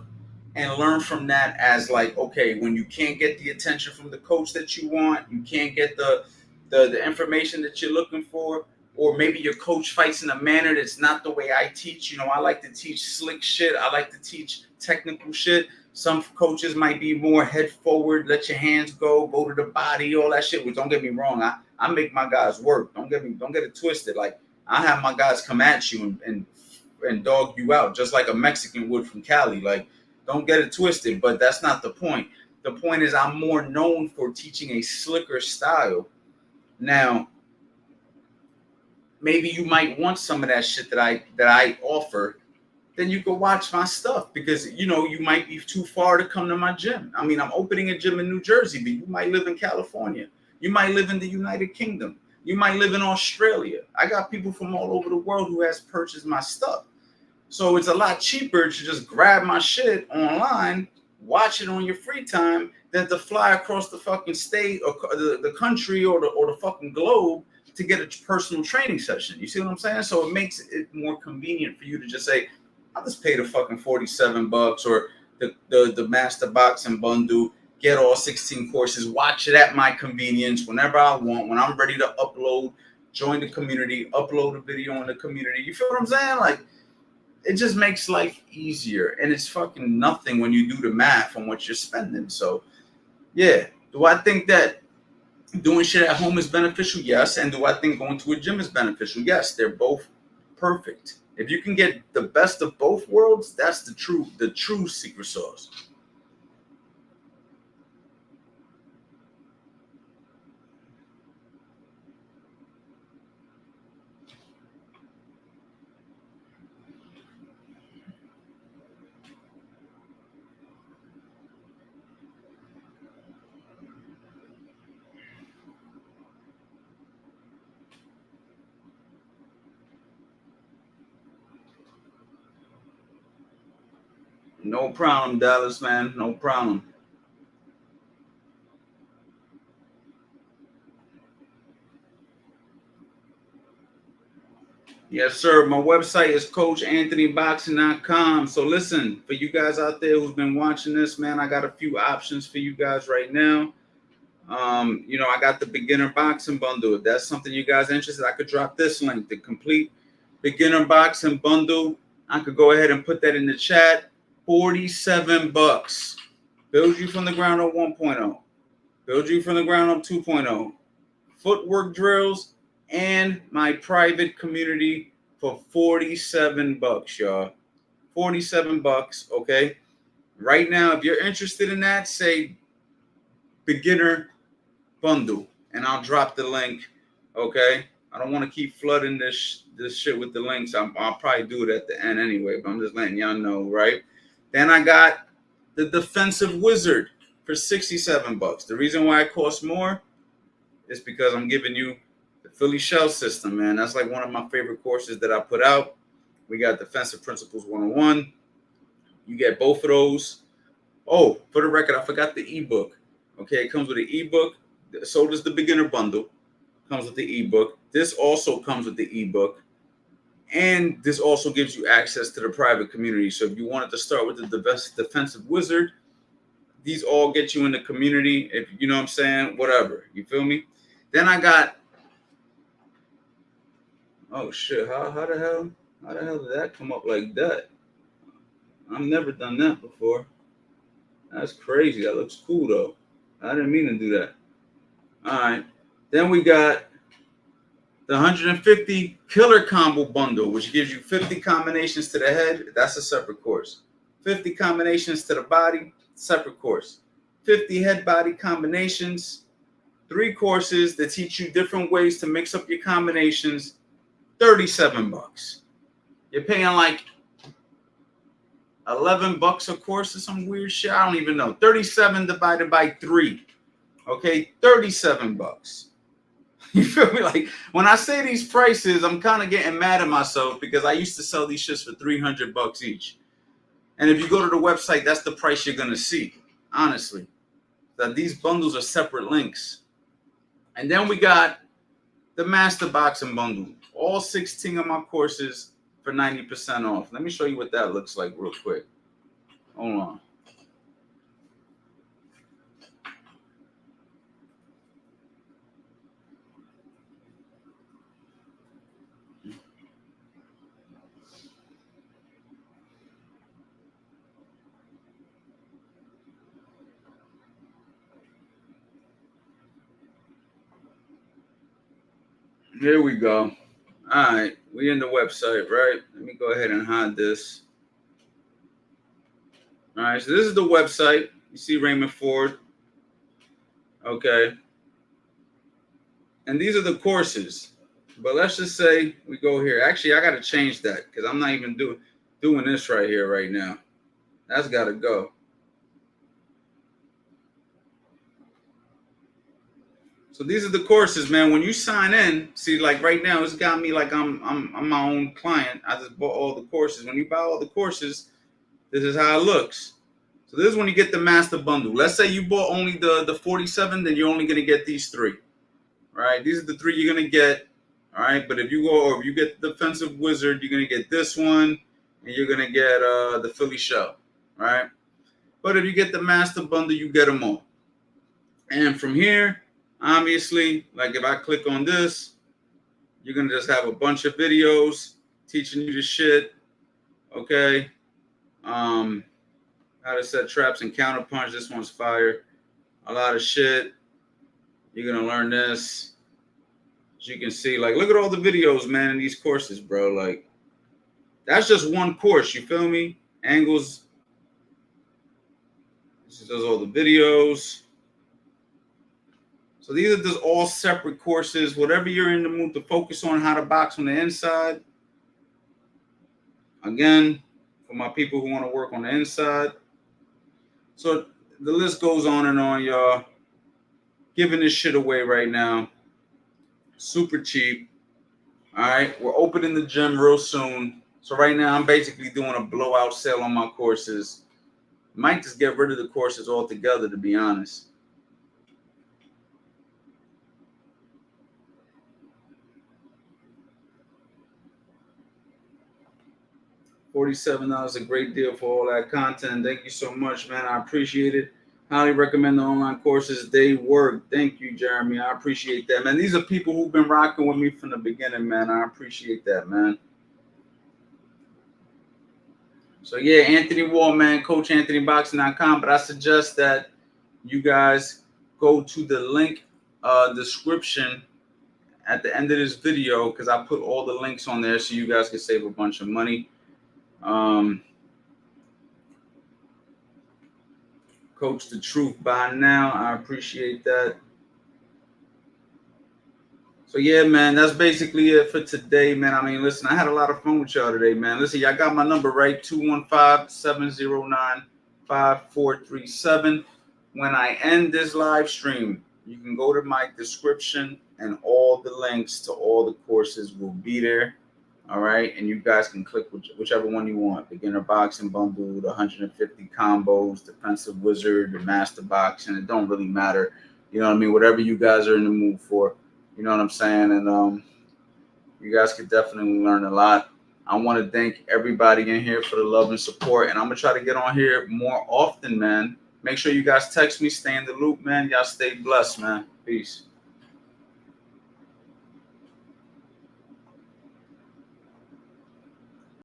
and learn from that. As like, okay, when you can't get the attention from the coach that you want, you can't get the information that you're looking for, or maybe your coach fights in a manner that's not the way I teach. I like to teach slick shit. I like to teach technical shit. Some coaches might be more head forward, let your hands go to the body, all that shit. Which, don't get me wrong, I make my guys work. Don't get it twisted. Like, I have my guys come at you and dog you out just like a Mexican would from Cali. Like, don't get it twisted, but that's not the point. The point is I'm more known for teaching a slicker style Now, maybe you might want some of that shit that I offer. Then you can watch my stuff because you might be too far to come to my gym. I mean, I'm opening a gym in New Jersey, but you might live in California. You might live in the United Kingdom. You might live in Australia. I got people from all over the world who has purchased my stuff. So it's a lot cheaper to just grab my shit online, watch it on your free time, than to fly across the fucking state or the country or the fucking globe to get a personal training session. You see what I'm saying? So it makes it more convenient for you to just say, I'll just pay the fucking $47 or the Master Boxing Bundle, get all 16 courses, watch it at my convenience whenever I want, when I'm ready to upload, join the community, upload a video in the community. You feel what I'm saying? Like, it just makes life easier, and it's fucking nothing when you do the math on what you're spending. So, yeah. Do I think that doing shit at home is beneficial? Yes. And do I think going to a gym is beneficial? Yes. They're both perfect. If you can get the best of both worlds, that's the true secret sauce. No problem, Dallas, man. No problem. Yes, sir. My website is CoachAnthonyBoxing.com. So listen, for you guys out there who's been watching this, man, I got a few options for you guys right now. I got the beginner boxing bundle. If that's something you guys are interested, I could drop this link, the complete beginner boxing bundle. I could go ahead and put that in the chat. $47. Build you from the ground up 1.0. Build you from the ground up 2.0. Footwork drills and my private community for $47, y'all. $47, okay? Right now, if you're interested in that, say beginner bundle, and I'll drop the link. Okay, I don't want to keep flooding this shit with the links. I'll probably do it at the end anyway, but I'm just letting y'all know, right? Then I got the defensive wizard for $67. The reason why it costs more is because I'm giving you the Philly shell system, man. That's like one of my favorite courses that I put out. We got Defensive Principles 101. You get both of those. Oh, for the record, I forgot the ebook. Okay, it comes with an ebook. So does the beginner bundle. Comes with the ebook. This also comes with the ebook. And this also gives you access to the private community. So if you wanted to start with the best defensive wizard, these all get you in the community. If you know what I'm saying, whatever. You feel me? Then I got, oh shit, how the hell did that come up like that? I've never done that before. That's crazy. That looks cool though. I didn't mean to do that. All right. Then we got the 150 killer combo bundle, which gives you 50 combinations to the head. That's a separate course. 50 combinations to the body, separate course. 50 head body combinations, 3 courses that teach you different ways to mix up your combinations. $37. You're paying like $11 a course or some weird shit. I don't even know. 37 divided by 3. Okay, $37. You feel me? Like when I say these prices, I'm kind of getting mad at myself because I used to sell these shits for $300 each. And if you go to the website, that's the price you're gonna see. Honestly, that these bundles are separate links. And then we got the Master Boxing Bundle, all 16 of my courses for 90% off. Let me show you what that looks like real quick. Hold on. Here we go. All right, we in the website, right? Let me go ahead and hide this. All right, so this is the website. You see Raymond Ford. Okay. And these are the courses. But let's just say we go here. Actually, I got to change that because I'm not even doing this right here right now. That's got to go. So these are the courses, man. When you sign in, see, like right now, it's got me like I'm my own client. I just bought all the courses. When you buy all the courses, this is how it looks. So this is when you get the master bundle. Let's say you bought only the 47, then you're only gonna get these three. All right, these are the three you're gonna get. All right, but if you get the defensive wizard, you're gonna get this one, and you're gonna get the Philly shell. All right, but if you get the master bundle, you get them all. And from here, obviously, like if I click on this, you're gonna just have a bunch of videos teaching you the shit. Okay. How to set traps and counterpunch. This one's fire. A lot of shit. You're gonna learn this. As you can see, like, look at all the videos, man, in these courses, bro. Like, that's just one course. You feel me? Angles. This does all the videos. So these are just all separate courses. Whatever you're in the mood to focus on, how to box on the inside. Again, for my people who want to work on the inside. So the list goes on and on, y'all. Giving this shit away right now. Super cheap. All right. We're opening the gym real soon. So right now I'm basically doing a blowout sale on my courses. Might just get rid of the courses altogether, to be honest. $47 is a great deal for all that content. Thank you so much, man. I appreciate it. Highly recommend the online courses. They work. Thank you, Jeremy. I appreciate that, man. These are people who've been rocking with me from the beginning, man. I appreciate that, man. So, yeah, Anthony Wall, man, CoachAnthonyBoxing.com. But I suggest that you guys go to the link description at the end of this video because I put all the links on there so you guys can save a bunch of money. Coach the Truth by now. I appreciate that. So yeah, man, that's basically it for today, man. I mean, listen, I had a lot of fun with y'all today, man. Listen, y'all got my number right, 215-709-5437. When I end this live stream, you can go to my description and all the links to all the courses will be there. All right, and you guys can click whichever one you want. Beginner boxing bundle, the 150 combos, defensive wizard, the master boxing. It don't really matter. You know what I mean? Whatever you guys are in the mood for. You know what I'm saying? And you guys could definitely learn a lot. I want to thank everybody in here for the love and support. And I'm going to try to get on here more often, man. Make sure you guys text me. Stay in the loop, man. Y'all stay blessed, man. Peace.